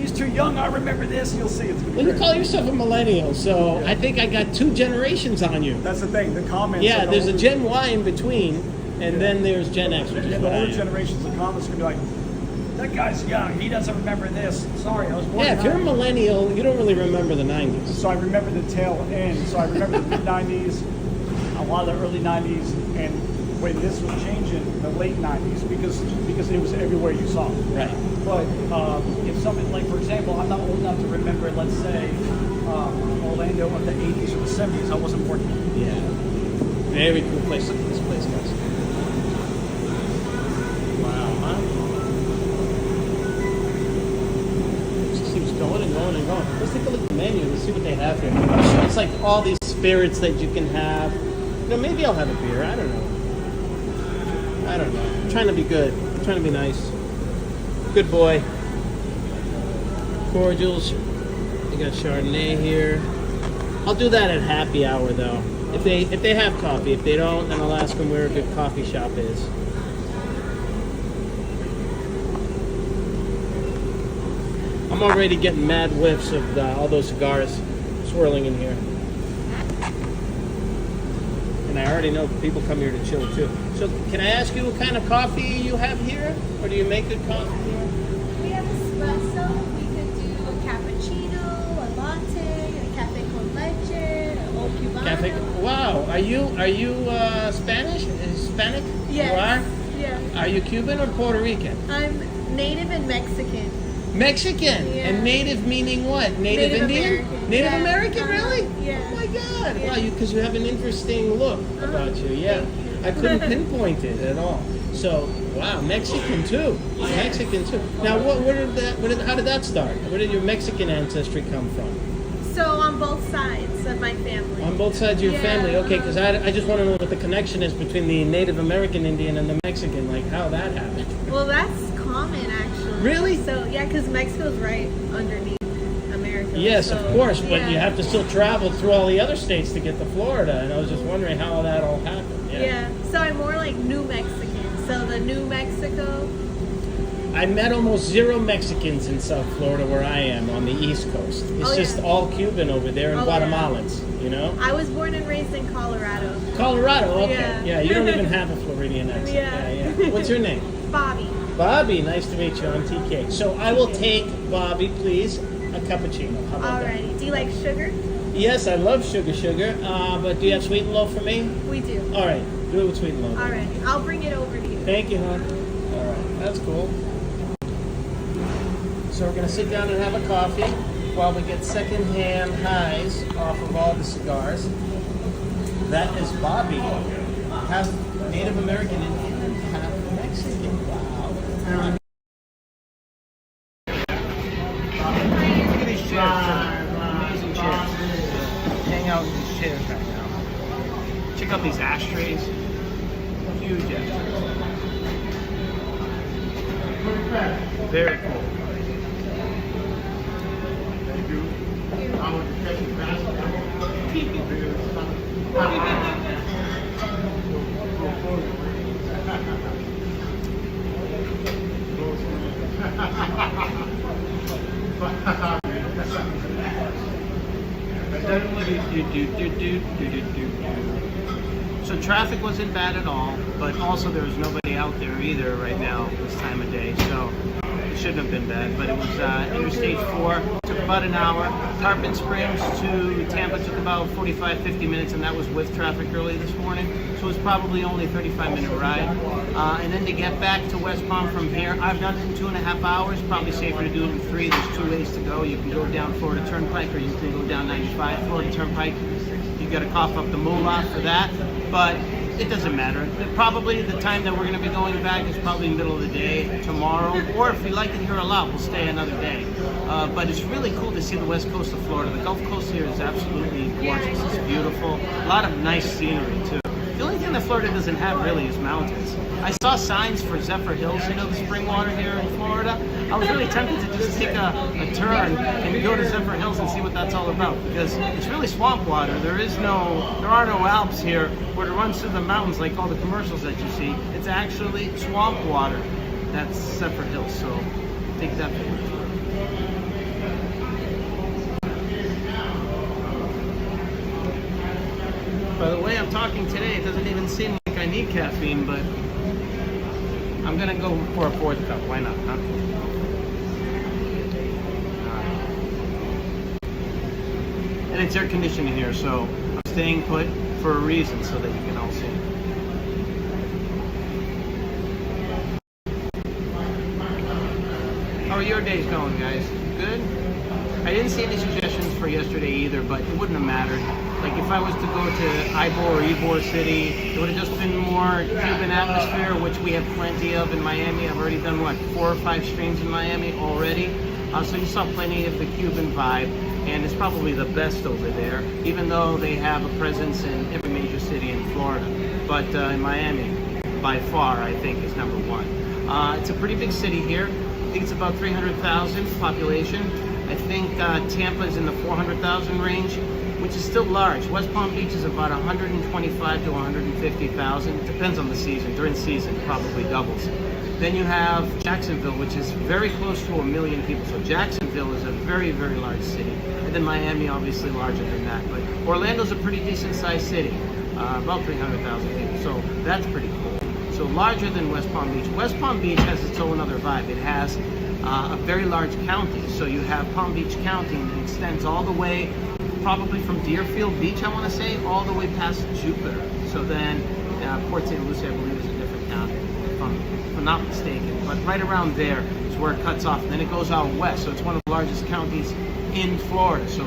he's too young. I remember this. You'll see. It's gonna be Well, you great. call yourself a millennial, so Yeah. I think I got 2 generations on you. That's the thing. The comments. Yeah, are there's a older- Gen Y in between, and then there's Gen X, which is Yeah, what the I older am. generations, the comments can be like, that guy's young. He doesn't remember this. Sorry, I was born. Yeah, in if you're a 90s. millennial, you don't really remember the 90s. So I remember the tail end. So I remember the mid '90s, a lot of the early '90s, and when this was changing, the late '90s, because it was everywhere you saw. Right. But if something like, for example, I'm not old enough to remember, let's say, Orlando of the '80s or the '70s. I wasn't born yet. Yeah. Very cool place. Look at this place, guys. Wow, huh? It just keeps going and going and going. Let's take a look at the menu. Let's see what they have here. I'm sure it's like all these spirits that you can have. You know, maybe I'll have a beer. I don't know. I'm trying to be good. I'm trying to be nice. Good boy. Cordials. You got Chardonnay here. I'll do that at happy hour though. If they have coffee. If they don't, then I'll ask them where a good coffee shop is. I'm already getting mad whiffs of all those cigars swirling in here. And I already know people come here to chill too. So can I ask you what kind of coffee you have here? Or do you make good coffee here? We have espresso. We could do a cappuccino, a latte, a cafe con leche, an old cubano. Cafe. Wow. Are you Spanish? Hispanic? Yes. You are? Yeah. Are you Cuban or Puerto Rican? I'm native and Mexican. Mexican. Yeah. And native meaning what? Native Indian? American. Native Yeah. American, really? Yeah. Oh my God! Yeah. Wow, because you have an interesting look about you. Yeah, Thank you. I couldn't pinpoint it at all. So, wow, Mexican too. Mexican too. Now, how did that start? Where did your Mexican ancestry come from? So on both sides of my family. On both sides of your Yeah. family, okay? Because I just want to know what the connection is between the Native American Indian and the Mexican, like how that happened. Well, that's common actually. Really? So yeah, because Mexico's right underneath America. Yes, so, of course, but yeah. you have to still travel through all the other states to get to Florida, and I was just wondering how that all happened. Yeah. So I'm more like New Mexican. So the New Mexico. I met almost zero Mexicans in South Florida where I am on the East Coast. It's Oh, just yeah. all Cuban over there and Oh, yeah. Guatemalans, you know? I was born and raised in Colorado. Colorado, okay. Yeah. Yeah, you don't even have a Floridian accent. Yeah. What's your name? Bobby. Bobby, nice to meet you. I'm TK. So I will take, Bobby, please, a cappuccino. How about that? Alrighty. Do you like sugar? Yes, I love sugar. But do you have sweet and low for me? We do. All right, do it with sweet and low. Alrighty. I'll bring it over to you. Thank you, hon. All right, that's cool. So we're going to sit down and have a coffee while we get secondhand highs off of all the cigars. That is Bobby. Half Native American Indian and half Mexican. Wow. Look at these chairs. Amazing chairs. Hang out in these chairs right now. Check out these ashtrays. Huge ashtrays. Very cool. So traffic wasn't bad at all, but also there was nobody out there either right now this time of day, so it shouldn't have been bad. But it was Interstate 4, took about an hour. Tarpon Springs to Tampa took about 45-50 minutes, and that was with traffic early this morning, so it was probably only a 35-minute ride. And then to get back to West Palm from here, I've done it in 2.5 hours, probably safer to do it in 3. There's 2 ways to go. You can go down Florida Turnpike, or you can go down 95 Florida Turnpike. You got to cough up the moolah for that, but it doesn't matter. Probably the time that we're going to be going back is probably middle of the day tomorrow, or if we like it here a lot, we'll stay another day. But it's really cool to see the west coast of Florida. The Gulf Coast here is absolutely gorgeous. It's beautiful. A lot of nice scenery too. The only thing that Florida doesn't have really is mountains. I saw signs for Zephyr Hills, you know, the spring water here in Florida. I was really tempted to just take a turn and go to Zephyr Hills and see what that's all about, because it's really swamp water. There are no Alps here where it runs through the mountains like all the commercials that you see. It's actually swamp water. That's Zephyr Hills, so take that for it. By the way I'm talking today, it doesn't even seem like I need caffeine, but I'm gonna go for a 4th cup. Why not, huh? And it's air conditioning here, so I'm staying put for a reason, so that you can all see. How are your days going, guys? Good? I didn't see any suggestions for yesterday either, but it wouldn't have mattered. Like if I was to go to Ybor or Ybor City, it would have just been more Cuban atmosphere, which we have plenty of in Miami. I've already done, 4 or 5 streams in Miami already. So you saw plenty of the Cuban vibe, and it's probably the best over there, even though they have a presence in every major city in Florida. But in Miami, by far, I think is number 1. It's a pretty big city here. I think it's about 300,000 population. I think Tampa is in the 400,000 range, which is still large. West Palm Beach is about 125 to 150,000. It depends on the season. During season, it probably doubles. Then you have Jacksonville, which is very close to 1 million people. So Jacksonville is a very, very large city. And then Miami, obviously larger than that. But Orlando's a pretty decent sized city, about 300,000 people. So that's pretty cool. So larger than West Palm Beach. West Palm Beach has its own other vibe. It has a very large county. So you have Palm Beach County that extends all the way, probably from Deerfield Beach, I want to say, all the way past Jupiter. So then Port St. Lucie, I believe, is a different county, if I'm not mistaken. But right around there is where it cuts off. And then it goes out west. So it's one of the largest counties in Florida. So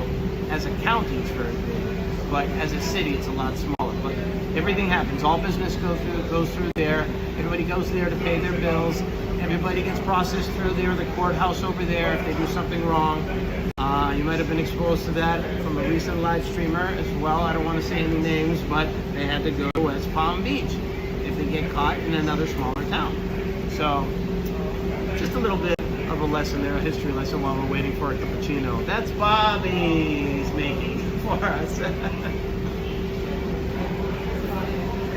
as a county, it's very big. But as a city, it's a lot smaller. But everything happens. All business goes through there. Everybody goes there to pay their bills. Everybody gets processed through there. The courthouse over there, if they do something wrong. You might have been exposed to that from a recent live streamer as well. I don't want to say any names, but they had to go to West Palm Beach if they get caught in another smaller town. So just a little bit of a lesson there, a history lesson while we're waiting for a cappuccino. That's Bobby's making for us.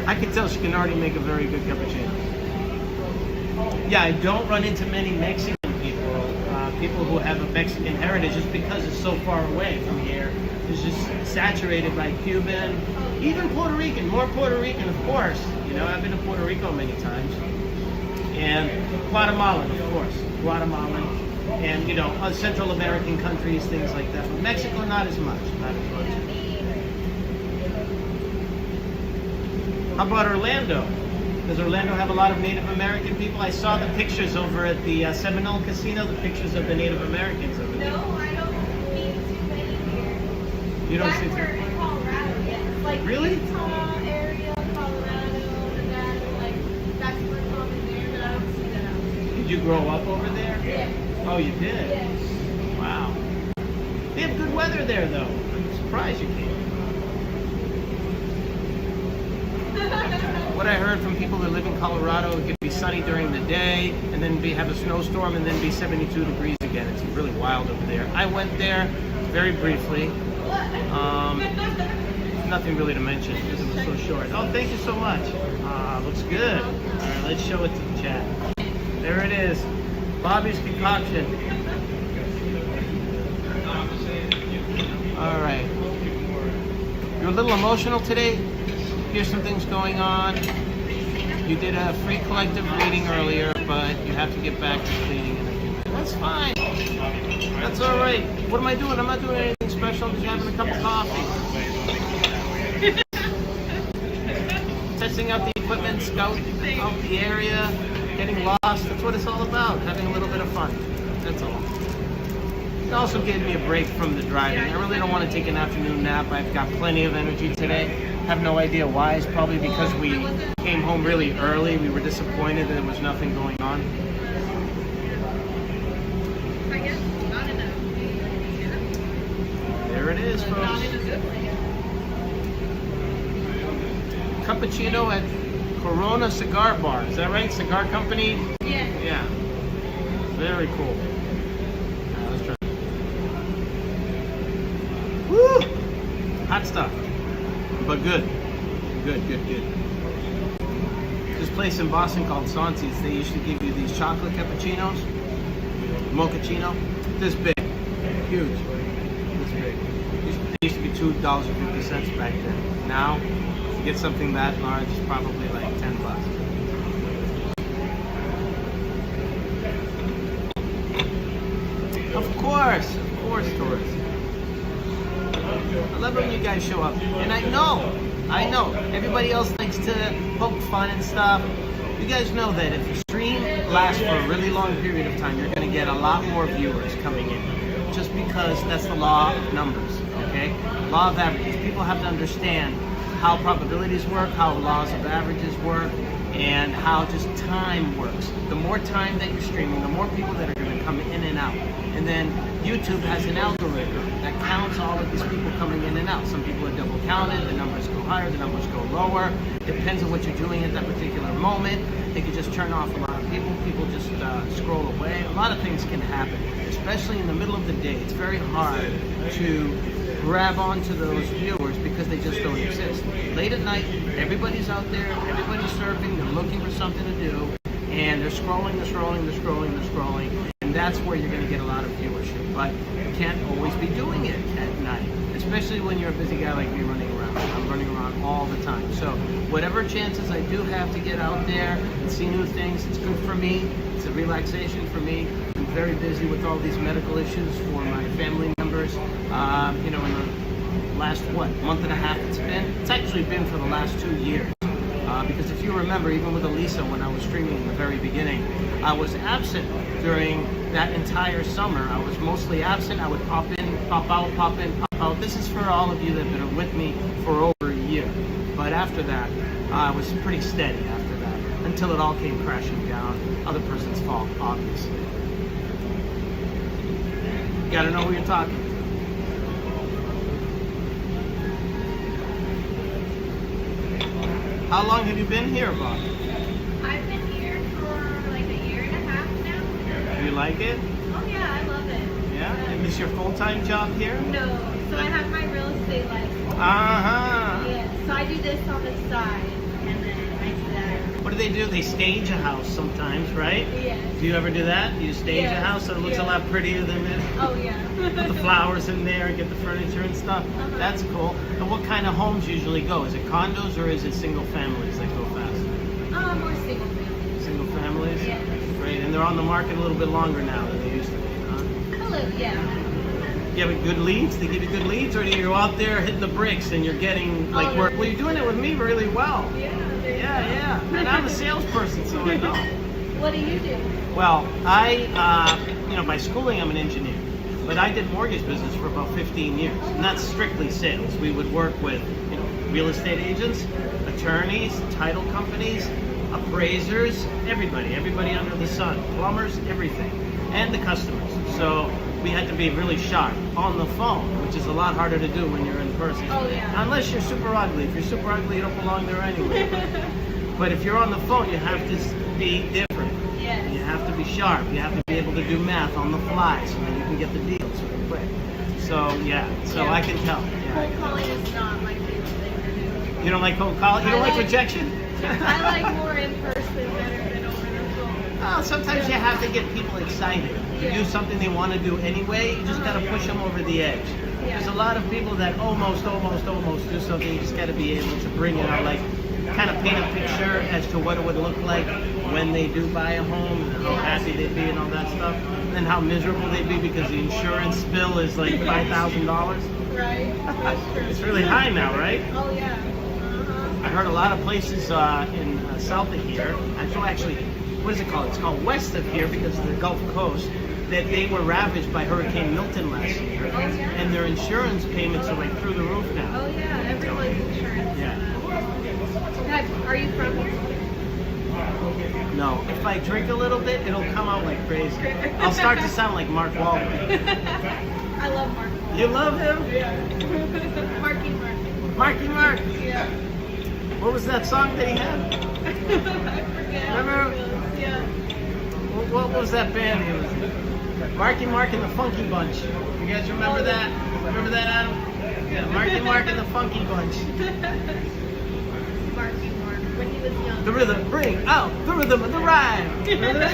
I can tell she can already make a very good cappuccino. Yeah, I don't run into many Mexican people who have a Mexican heritage, just because it's so far away from here. It's just saturated by Cuban, even Puerto Rican, more Puerto Rican, of course. You know, I've been to Puerto Rico many times. And Guatemalan, of course, Guatemalan. And, you know, Central American countries, things like that. But Mexico, not as much, not as much. How about Orlando? Does Orlando have a lot of Native American people? I saw the pictures over at the Seminole Casino, the pictures of the Native Americans over there. No, I don't see too many here. You don't Back see where in Colorado, yes. Like Really? Utah area, Colorado, Nevada, like that's where common there, but I don't see that out here. Did you grow up over there? Yeah. Oh, you did? Yeah. Wow. They have good weather there, though. I'm surprised you came. What I heard from people that live in Colorado, it could be sunny during the day, and then have a snowstorm, and then be 72 degrees again. It's really wild over there. I went there very briefly. Nothing really to mention because it was so short. Oh, thank you so much. Looks good. All right, let's show it to the chat. There it is. Bobby's concoction. All right. You're a little emotional today? Here's some things going on. You did a free collective reading earlier, but you have to get back to cleaning in a few minutes. That's fine. That's all right. What am I doing? I'm not doing anything special. I'm just having a cup of coffee. Testing out the equipment, scouting out the area, getting lost. That's what it's all about. Having a little bit of fun. That's all. It also gave me a break from the driving. I really don't want to take an afternoon nap. I've got plenty of energy today. Have no idea why. It's probably because we came home really early. We were disappointed that there was nothing going on. I guess not enough. There it is, Not folks. in a good way. Cappuccino at Corona Cigar Bar. Is that right? Cigar company? Yeah. Yeah. Very cool. Let's try. Woo! Hot stuff. But good. Good. This place in Boston called Santi's, they used to give you these chocolate cappuccinos, mochaccino, this big, huge, this big. They used to be $2.50 back then. Now, to get something that large is probably like $10. Of course, tourists. I love when you guys show up. And I know, everybody else likes to poke fun and stuff. You guys know that if your stream lasts for a really long period of time, you're going to get a lot more viewers coming in. Just because that's the law of numbers, okay? Law of averages. People have to understand how probabilities work, how laws of averages work, and how just time works. The more time that you're streaming, the more people that are going to come in and out. And then YouTube has an algorithm that counts all of these people coming in and out. Some people are double counted, the numbers go higher, the numbers go lower. It depends on what you're doing at that particular moment. They could just turn off a lot of people. People just scroll away. A lot of things can happen, especially in the middle of the day. It's very hard to grab onto those viewers because they just don't exist. Late at night, everybody's out there, everybody's surfing, they're looking for something to do, and they're scrolling, and and that's where you're going to get a lot of viewership. But you can't always be doing it at night, especially when you're a busy guy like me running around. I'm running around all the time. So whatever chances I do have to get out there and see new things, it's good for me. It's a relaxation for me. I'm very busy with all these medical issues for my family members. You know, in the last, month and a half it's actually been for the last 2 years. Because if you remember, even with Elisa, when I was streaming in the very beginning, I was absent during that entire summer. I was mostly absent. I would pop in, pop out, pop in, pop out. This is for all of you that have been with me for over a year. But after that, I was pretty steady after that, until it all came crashing down. Other person's fault, obviously. You gotta know who you're talking to. How long have you been here, Bob? I've been here for like a year and a half now. Do you like it? Oh yeah, I love it. Yeah? And this your full-time job here? No, so I have my real estate license. Uh-huh. Yeah, so I do this on the side, and then I do that. What do? They stage a house sometimes, right? Yes. Do you ever do that? You stage a Yes, house so it looks a yeah. lot prettier than this? Oh yeah. Put the flowers in there and get the furniture and stuff. Uh-huh. That's cool. And what kind of homes usually go? Is it condos or is it single families that go fast? More single family. Single families? Yes. Great. And they're on the market a little bit longer now than they used to be, huh? A little, yeah. You have good leads? They give you good leads, or you're out there hitting the bricks and you're getting like work? Well, you're doing it with me really well. Yeah. And I'm a salesperson, so I know. What do you do? Well, I, by schooling, I'm an engineer, but I did mortgage business for about 15 years, and that's strictly sales. We would work with, real estate agents, attorneys, title companies, appraisers, everybody under the sun, plumbers, everything, and the customers. So we had to be really sharp on the phone, which is a lot harder to do when you're in person. Oh, yeah. Unless you're super ugly. If you're super ugly, you don't belong there anyway. But if you're on the phone, you have to be different. Yes. You have to be sharp. You have to be able to do math on the fly so that you can get the deals really quick. So, so I can tell. Cold calling is not my favorite thing to do. You don't like cold calling? You don't like rejection? I like more in person better than over the phone. Oh, sometimes you have to get people excited. To do something they want to do anyway, you just got to push them over the edge. There's a lot of people that almost do something. You just got to be able to bring it out, like kind of paint a picture as to what it would look like when they do buy a home and how happy they'd be and all that stuff, and then how miserable they'd be because the insurance bill is like $5,000. Right. That's true. It's really high now, right? Oh yeah. I heard a lot of places in south of here, actually, what is it called? It's called west of here because of the Gulf Coast, that they were ravaged by Hurricane Milton last year, and their insurance payments are like through the roof now. Oh yeah, everyone's insurance. Yeah. Are you from here? No, if I drink a little bit, it'll come out like crazy. I'll start to sound like Mark Wahlberg. I love Mark. You love him? Yeah. Marky Mark. Marky Mark. Yeah. What was that song that he had? I forget. Remember? Yeah. What was that band he was in? Marky Mark and the Funky Bunch. You guys remember that? Remember that, Adam? Yeah, Marky Mark and the Funky Bunch. Marky Mark, when he was young. The rhythm, bring out the rhythm of the rhyme. Remember that?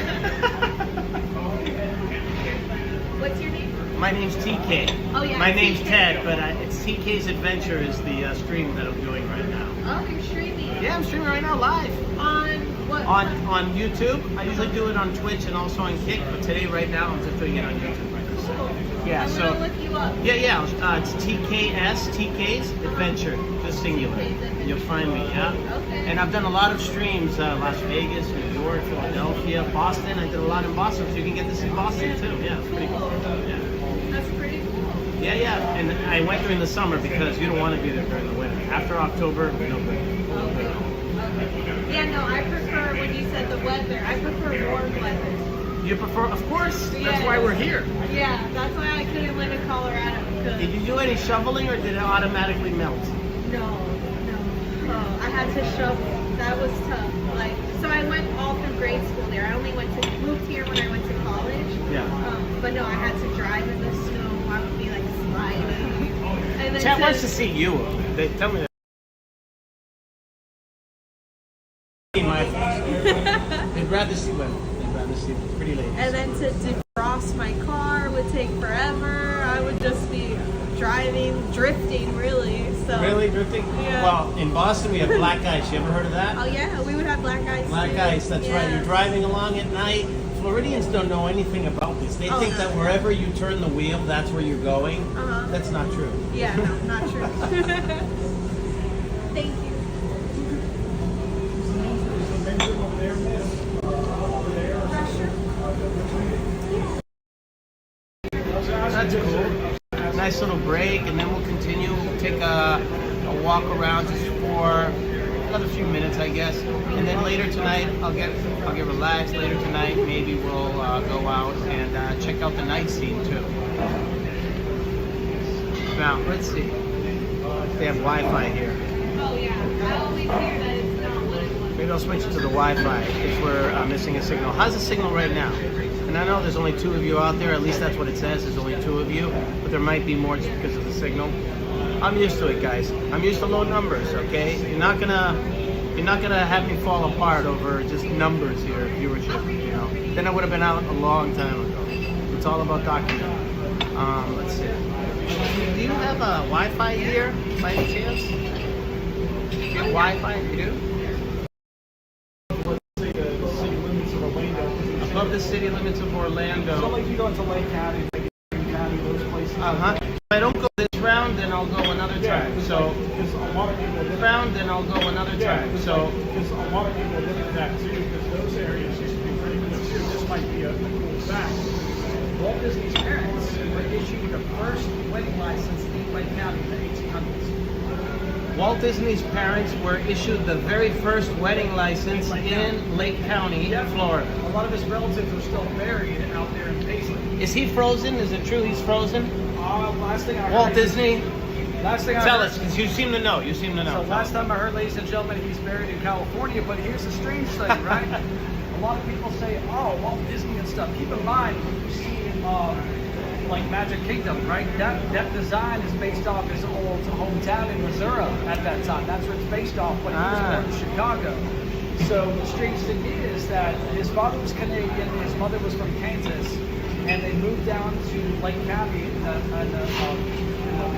What's your name? My name's TK. Oh yeah. My name's TK. Ted, but it's TK's Adventure is the stream that I'm doing right now. Oh, you're streaming. Yeah, I'm streaming right now live. On what? On YouTube. I usually do it on Twitch and also on Kick, but today, right now, I'm just doing it on YouTube right now. Cool. Yeah, I'm so gonna look you up. yeah. It's TK's Adventure, just singular. TK's Adventure. You'll find me, yeah. Okay. And I've done a lot of streams, Las Vegas, New York, Philadelphia, Boston. I did a lot in Boston, so you can get this in Boston too. Yeah, it's pretty cool. Yeah. That's pretty cool. Yeah. And I went during the summer because you don't want to be there during the winter. After October, no good. No good at all. Okay. Yeah, no, I prefer when you said the weather. I prefer warm weather. You prefer, of course. That's Yes. why we're here. Yeah, that's why I couldn't win to Colorado. Did you do any shoveling or did it automatically melt? No. Oh, I had to shovel. That was tough. So I went all through grade school there. I only moved here when I went to college. Yeah. But no, I had to drive in the snow. I would be sliding. And then Chat wants to see you. They tell me that. In my face. They'd rather see women. They'd rather see pretty ladies. And then to take forever. I would just be driving, drifting, really. So Really drifting? Yeah. Well, in Boston we have black ice. You ever heard of that? Oh yeah, we would have black ice. Black too. ice, that's right. You're Yes. driving along at night. Floridians don't know anything about this. They Oh, think no. that wherever you turn the wheel, that's where you're going. Uh-huh. That's not true. Yeah, no, not true. Thank you. That's cool. Nice little break, and then we'll continue. We'll take a walk around just for another few minutes, I guess. And then later tonight, I'll get relaxed. Later tonight, maybe we'll go out and check out the night scene too. Now, let's see. They have Wi-Fi here. Oh yeah, I always hear that it's not what it was. Maybe I'll switch it to the Wi-Fi if we're missing a signal. How's the signal right now? And I know there's only 2 of you out there. At least that's what it says. There's only 2 of you, but there might be more just because of the signal. I'm used to it, guys. I'm used to low numbers. Okay, you're not gonna have me fall apart over just numbers here, viewership. You know, then I would have been out a long time ago. It's all about documenting. Let's see. Do you have a Wi-Fi here by any chance? You have Wi-Fi? You do? Above the city limits of Orlando. So like you go into Lake County, those places. If I don't go this round, then I'll go another time. So because a lot of people this round, then I'll go another time. So because a lot of people look at that too, because those areas used to be pretty good too. This might be a cool fact. Walt Disney's parents were issued the first wedding license in Lake County in the 1800s. Walt Disney's parents were issued the very first wedding license in Lake County, Florida. A lot of his relatives are still buried out there in Paisley. Is he frozen? Is it true he's frozen? Last thing I heard, Walt Disney? Last thing I Tell heard, us, because you seem to know. You seem to know. So last time I heard, ladies and gentlemen, he's buried in California, but here's the strange thing, right? A lot of people say, oh, Walt Disney and stuff. Keep in mind, when you see like Magic Kingdom, right? That design is based off his old hometown in Missouri at that time. That's where it's based off when he was born in Chicago. So the strange thing is that his father was Canadian, his mother was from Kansas, and they moved down to Lake County in the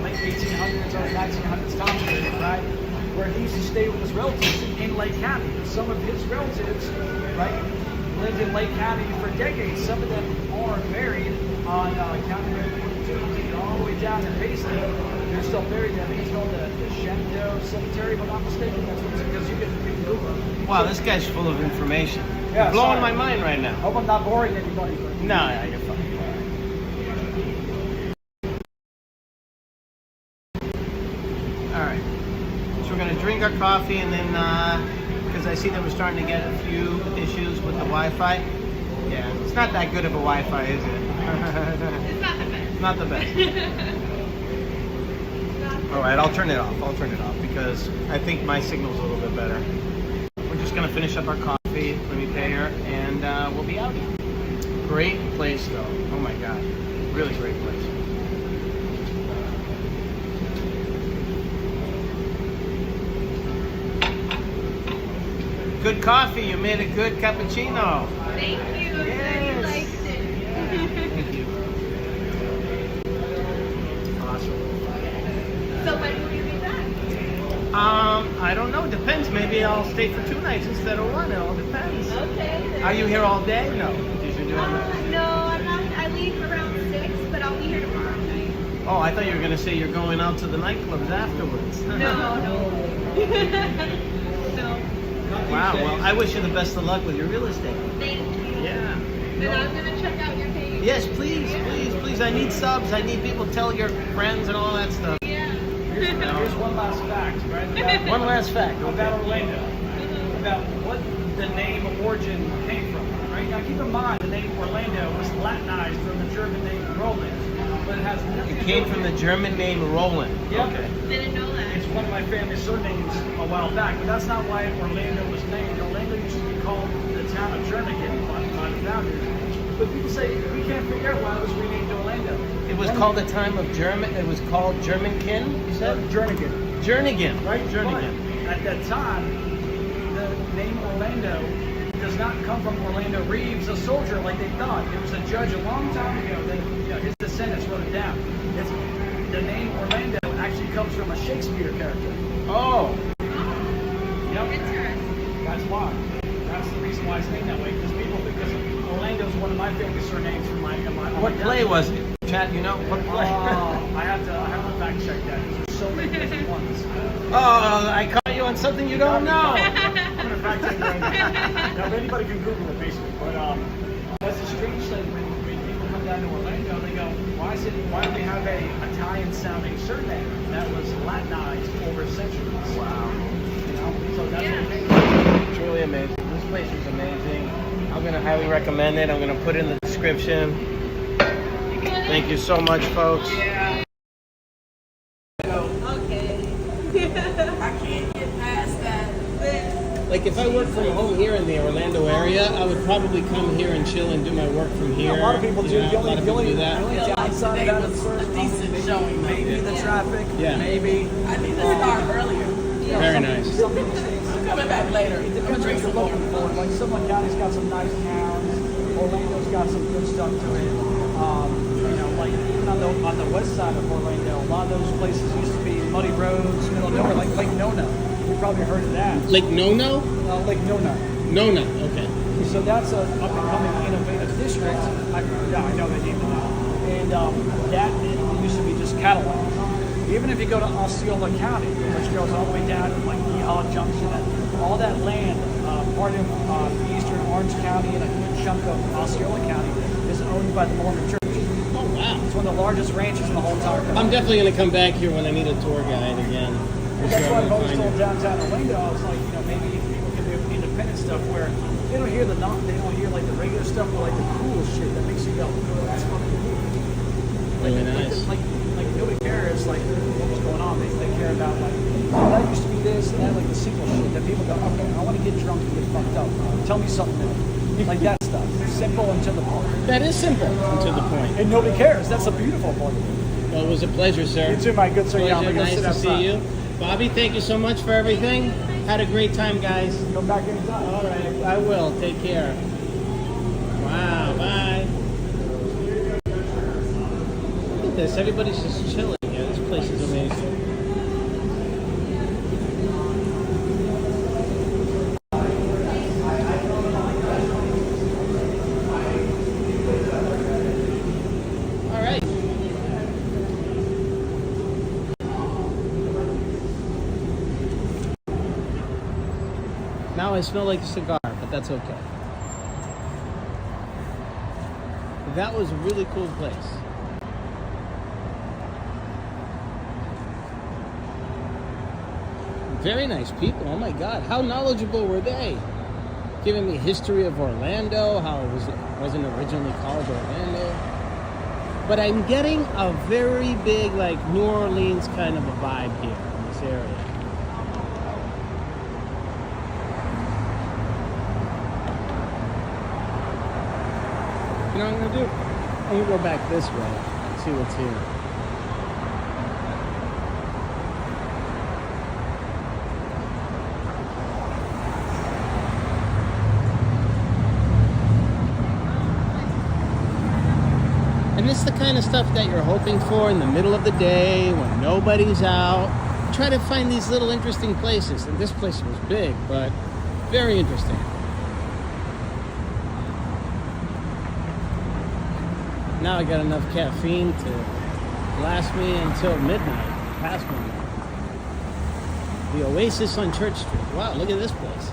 late 1800s, early 1900s time period, right? Where he used to stay with his relatives in Lake County. Some of his relatives, right, lived in Lake County for decades. Some of them are buried on County Road 42, all the way down to Paisley. They're still buried there. I think it's called the Shenandoah Cemetery, if I'm not mistaken. That's what it's because you can Google it. Wow, this guy's full of information. Yeah, You're blowing sorry. my mind right now. Hope I'm not boring anybody. But No, you're fine. Alright. So we're going to drink our coffee and then, because I see that we're starting to get a few issues with the Wi-Fi. Yeah, it's not that good of a Wi-Fi, is it? It's not the best. It's not the best. Alright, I'll turn it off because I think my signal's a little bit better. We're just going to finish up our coffee, let me pay her, and we'll be out. Great place though. Oh my god. Really great place. Good coffee. You made a good cappuccino. Thank you. I'm glad you liked it. Thank you. Awesome. So when will you be back? I don't know. It depends. Maybe I'll stay for 2 nights instead of 1. It all depends. Okay. Are you here all day? No. Did you do No, I'm not. I leave around 6, but I'll be here tomorrow night. Oh, I thought you were going to say you're going out to the nightclubs afterwards. No. No. Wow. Well, I wish you the best of luck with your real estate. Thank you. Yeah. Then I'm gonna check out your page. Yes, please, please, please. I need subs. I need people to tell your friends and all that stuff. Yeah. here's one last fact, right? One last fact. About Orlando, about what the name origin came from. Right now, keep in mind the name Orlando was Latinized from the German name Roland, but it has nothing. It came from the German name Roland. Yeah. Okay. Didn't know that. It's one of my family surnames a while back, but that's not why Orlando was named. Orlando used to be called the town of Jernigan by the founders. But people say we can't figure out why it was renamed Orlando. It was called the time of German. It was called Germankin. You said Jernigan. Jernigan. Right? Jernigan. But at that time, the name Orlando does not come from Orlando Reeves, a soldier, like they thought. It was a judge a long time ago that his descendants wrote it down. It's, the name Orlando actually comes from a Shakespeare character. Oh, Yep. Interesting. That's why. That's the reason why it's named that way. Because Orlando's one of my favorite surnames from my what play was it? Chat, you know what play? I have to fact check that. There's so many different ones. Oh, I caught you on something you don't know. I'm gonna fact check that. Now, if anybody can Google it, basically. But that's a strange thing when people come down to Orlando, they go, why do they have a Italian-sounding surname that was Latinized over centuries? Wow. You know, so that's what Truly amazing. This place is amazing. I'm gonna highly recommend it. I'm gonna put it in the description. Thank you so much, folks. Okay. I can't get past that. Like if I work from home here in the Orlando area, I would probably come here and chill and do my work from here. A lot of people do. You know, a lot of people do The that. only downside of that is maybe the traffic. Yeah. Maybe. I need to start earlier. Very nice. Some people say I'm coming back later. it depends what you're looking for. Like Suffolk County's got some nice towns. Orlando's got some good stuff to it. You know, like even on the west side of Orlando, a lot of those places used to be muddy roads, middle of nowhere, like Lake Nona. You've probably heard of that. Lake Nono? Lake Nona. Nona, okay. So that's a up and coming innovative district. I know they named it now. And that it used to be just cattle land. Even if you go to Osceola County, which goes all the way down to like Yeehaw Junction, and all that land, part of eastern Orange County and a good chunk of Osceola County is owned by the Mormon Church. Oh wow. It's one of the largest ranches in the whole entire country. I'm definitely gonna come back here when I need a tour guide again. For That's sure why I'm I've gonna always find told it. downtown Orlando, I was like, you know, maybe people can do independent stuff where they don't hear they don't hear like the regular stuff or like the cool shit that makes you go, oh, that's fucking cool. Really nice. Like nobody cares like what's going on. They care about like, oh, that used to be this and that, like the sequel shit that people go, okay, I want to get drunk and get fucked up. Tell me something new. Like that stuff. Simple and to the point. That is simple and to the point. And nobody cares. That's a beautiful part. Well, it was a pleasure, sir. You too, my good sir. Yeah, I'm Pleasure. gonna go Nice sit to outside. see you. Bobby, thank you so much for everything. Had a great time, guys. Come back anytime. All right, I will. Take care. Wow, bye. Look at this. Everybody's just chilling. Yeah, this place is amazing. All right. Now I smell like a cigar, but that's okay. That was a really cool place. Very nice people. Oh my God, how knowledgeable were they? Giving me history of Orlando, how it wasn't originally called Orlando. But I'm getting a very big, like, New Orleans kind of a vibe here in this area. You know what I'm gonna do? I'm gonna go back this way and see what's here. And it's the kind of stuff that you're hoping for in the middle of the day when nobody's out. Try to find these little interesting places. And this place was big, but very interesting. Now I got enough caffeine to last me until midnight, past midnight. The Oasis on Church Street. Wow, look at this place.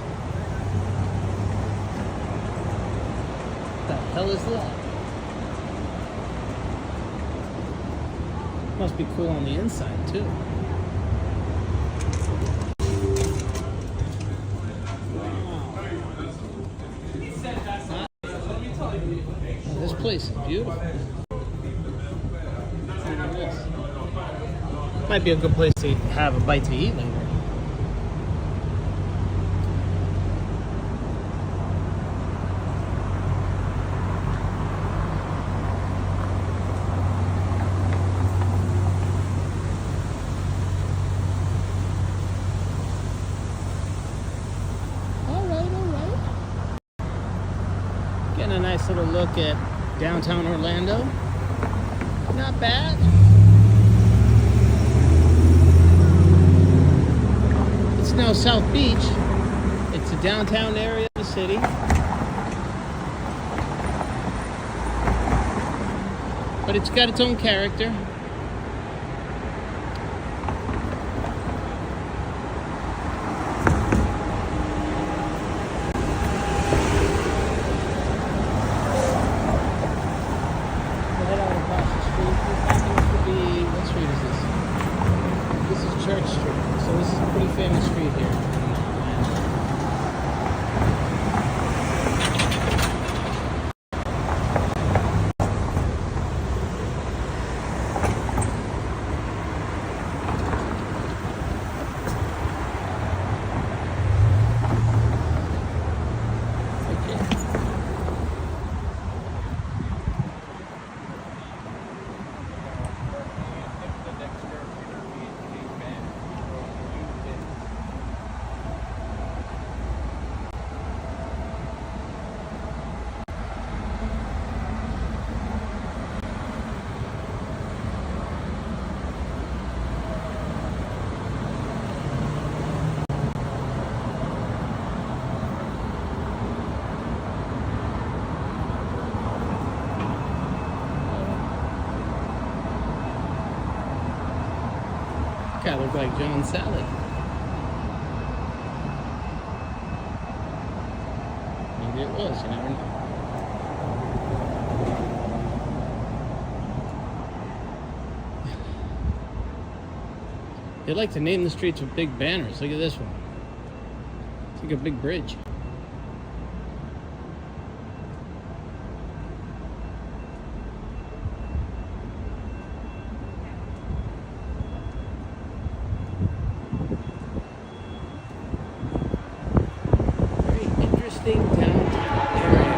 What the hell is that? Must be cool on the inside too. This place is beautiful. Look at this. Might be a good place to have a bite to eat later. All right. Getting a nice little look at downtown Orlando. Not bad. It's now South Beach. It's a downtown area of the city. But it's got its own character. Church Street. So this is a pretty famous street here. Guy looked like John Sally. Maybe it was, you never know. They like to name the streets with big banners. Look at this one. It's like a big bridge. Downtown area.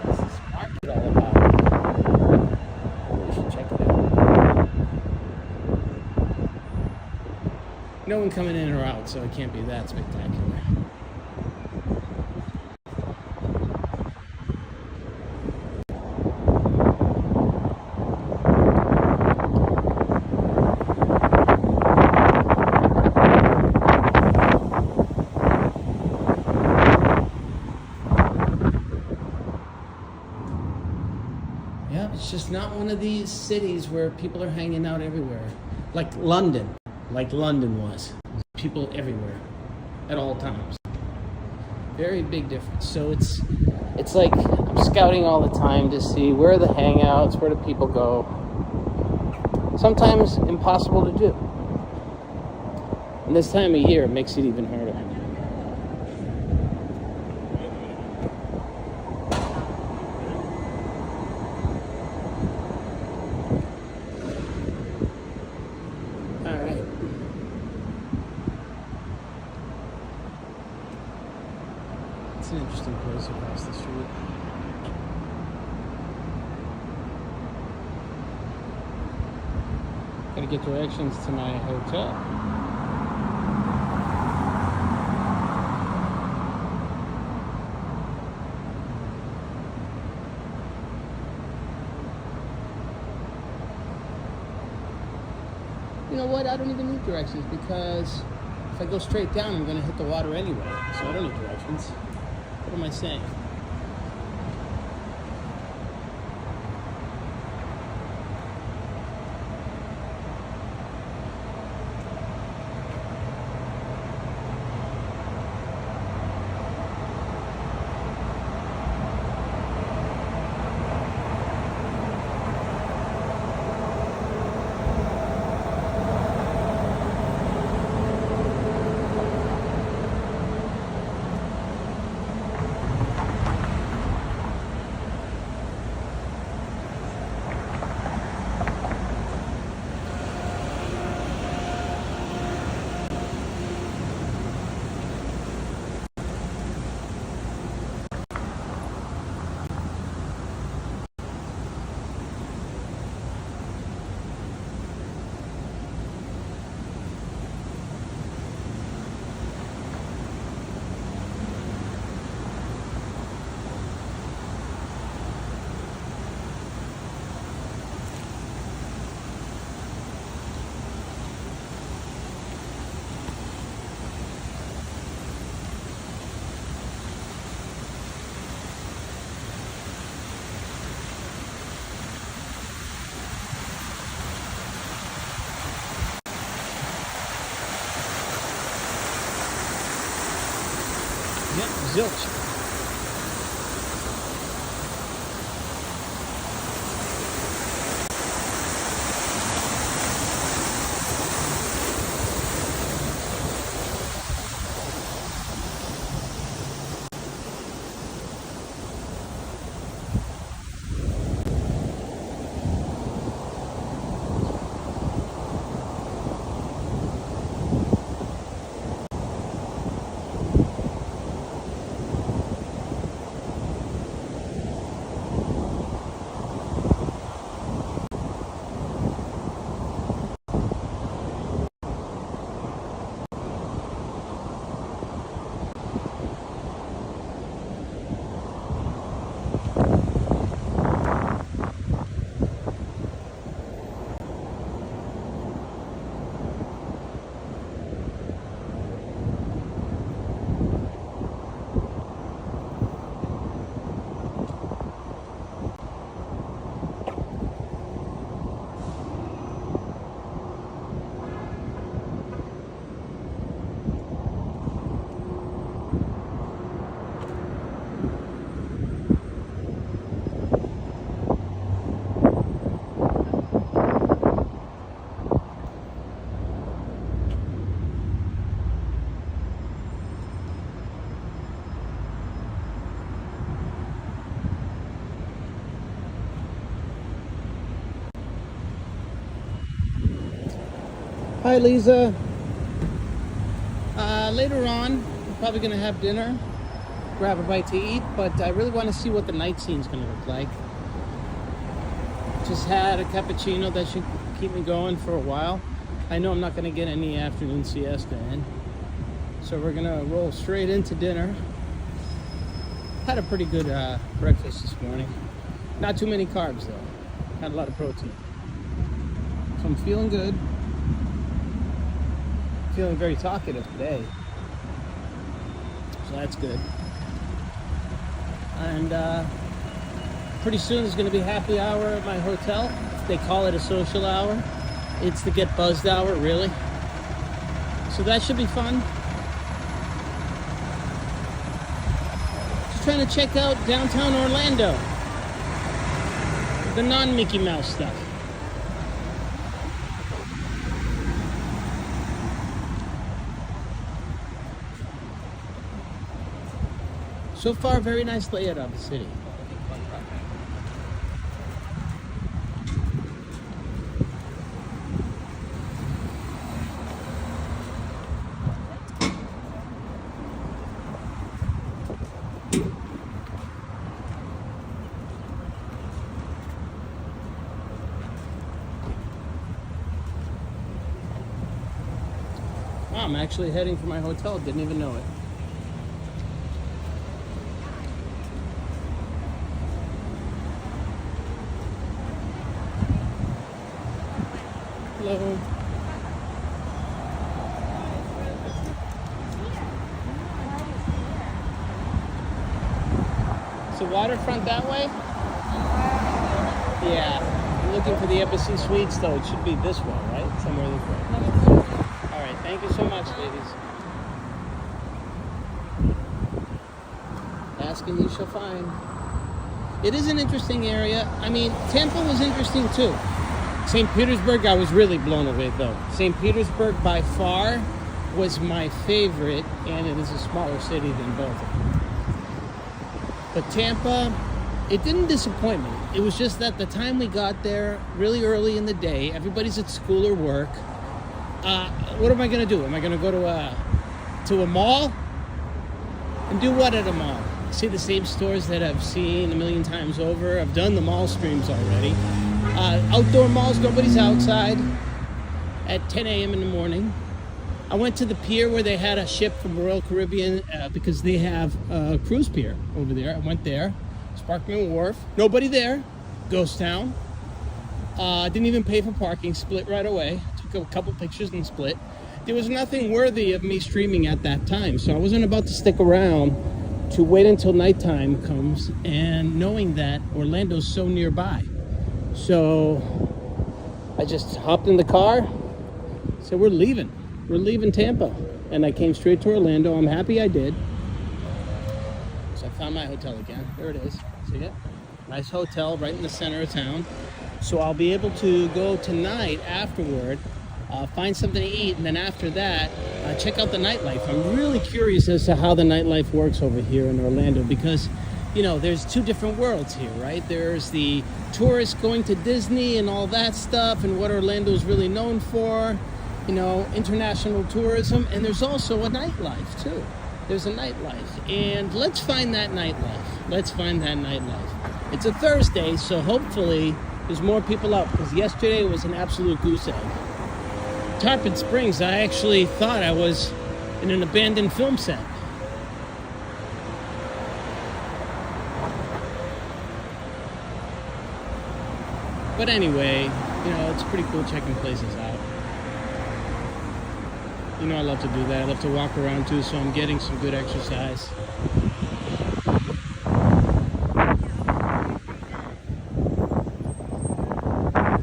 What's this market all about? We should check it out. No one coming in or out, so it can't be that spectacular. It's just not one of these cities where people are hanging out everywhere. Like London was. People everywhere at all times. Very big difference. So it's like I'm scouting all the time to see where are the hangouts, where do people go. Sometimes impossible to do. And this time of year it makes it even harder. It's an interesting place across the street. Gotta get directions to my hotel. You know what? I don't even need directions because if I go straight down, I'm gonna hit the water anyway. So I don't need directions. What am I saying? Yep, zilch. Hi, Lisa. Later on, we're probably going to have dinner, grab a bite to eat, but I really want to see what the night scene's going to look like. Just had a cappuccino that should keep me going for a while. I know I'm not going to get any afternoon siesta in, so we're going to roll straight into dinner. Had a pretty good breakfast this morning. Not too many carbs, though. Had a lot of protein. So I'm feeling good. Feeling very talkative today, so that's good. And pretty soon there's going to be happy hour at my hotel. They call it a social hour. It's the get buzzed hour, really. So that should be fun. Just trying to check out downtown Orlando, the non-Mickey Mouse stuff. So far, very nice layout of the city. Wow, I'm actually heading for my hotel, didn't even know it. Hello. So waterfront that way? Yeah. I'm looking for the Embassy Suites though. It should be this way, right? Somewhere this way. All right. Thank you so much, ladies. Ask and you shall find. It is an interesting area. I mean, Tampa was interesting too. St. Petersburg, I was really blown away though. St. Petersburg by far was my favorite, and it is a smaller city than both of them. But Tampa, it didn't disappoint me. It was just that the time we got there, really early in the day, everybody's at school or work. What am I gonna do? Am I gonna go to a mall? And do what at a mall? See the same stores that I've seen a million times over. I've done the mall streams already. Outdoor malls, nobody's outside at 10 a.m. in the morning. I went to the pier where they had a ship from Royal Caribbean because they have a cruise pier over there. I went there, Sparkman Wharf, nobody there, ghost town. Didn't even pay for parking, split right away. Took a couple pictures and split. There was nothing worthy of me streaming at that time, so I wasn't about to stick around to wait until nighttime comes and knowing that Orlando's so nearby. So I just hopped in the car, said we're leaving Tampa, and I came straight to Orlando. I'm happy I did. I found my hotel again. There it is. See it? Nice hotel right in the center of town. So I'll be able to go tonight afterward, find something to eat, and then after that, check out the nightlife. I'm really curious as to how the nightlife works over here in Orlando because, you know, there's two different worlds here, right? There's the tourists going to Disney and all that stuff and what Orlando is really known for, you know, international tourism, and there's also a nightlife too. There's a nightlife, and let's find that nightlife. Let's find that nightlife. It's a Thursday, so hopefully there's more people out because yesterday was an absolute goose egg. Tarpon Springs, I actually thought I was in an abandoned film set. But anyway, you know, it's pretty cool checking places out. You know, I love to do that. I love to walk around too, so I'm getting some good exercise.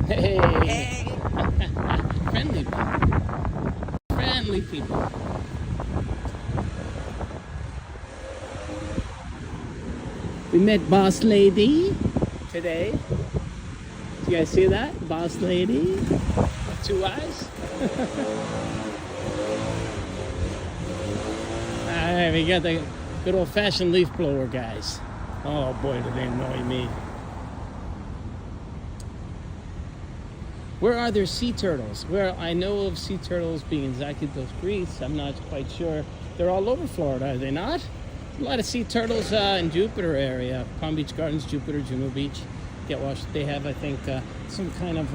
Hey! Friendly people. Friendly people. We met Boss Lady today. You guys see that? Boss Lady. 2 eyes. Alright, we got the good old-fashioned leaf blower guys. Oh boy, do they annoy me. Where are there sea turtles? Well, I know of sea turtles being in Zacatecas, Greece. I'm not quite sure. They're all over Florida, are they not? A lot of sea turtles in Jupiter area. Palm Beach Gardens, Jupiter, Juno Beach. Get washed. They have, I think, some kind of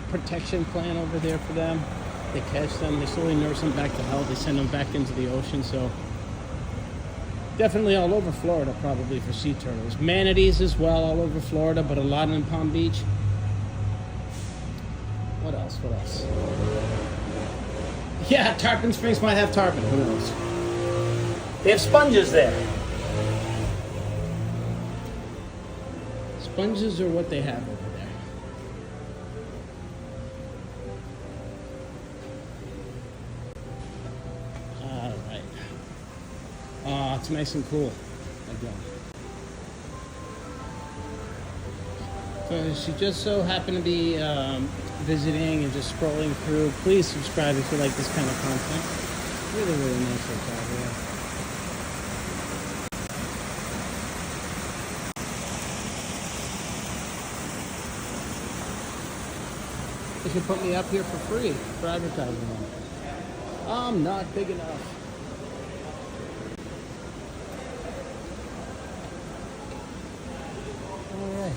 protection plan over there for them. They catch them, they slowly nurse them back to health. They send them back into the ocean. So definitely all over Florida, probably for sea turtles. Manatees as well, all over Florida, but a lot in Palm Beach. What else? What else? Yeah, Tarpon Springs might have tarpon. Who knows? They have sponges there. Sponges are what they have over there. All right. Oh, it's nice and cool. Again. So if you just so happen to be visiting and just scrolling through, please subscribe if you like this kind of content. Really, really nice hotel here. They should put me up here for free for advertising. I'm not big enough. All right.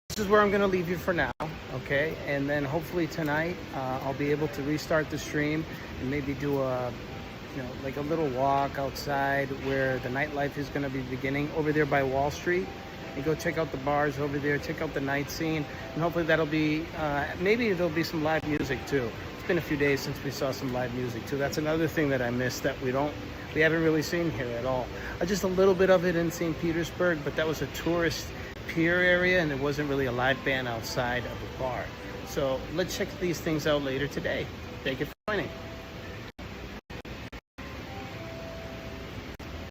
This is where I'm going to leave you for now, okay? And then hopefully tonight I'll be able to restart the stream and maybe do a, you know, like a little walk outside where the nightlife is going to be beginning over there by Wall Street. And go check out the bars over there, check out the night scene, and hopefully that'll be, maybe there'll be some live music too. It's been a few days since we saw some live music too. That's another thing that I missed that we haven't really seen here at all. Just a little bit of it in St. Petersburg, but that was a tourist pier area and there wasn't really a live band outside of the bar. So let's check these things out later today. Thank you for joining.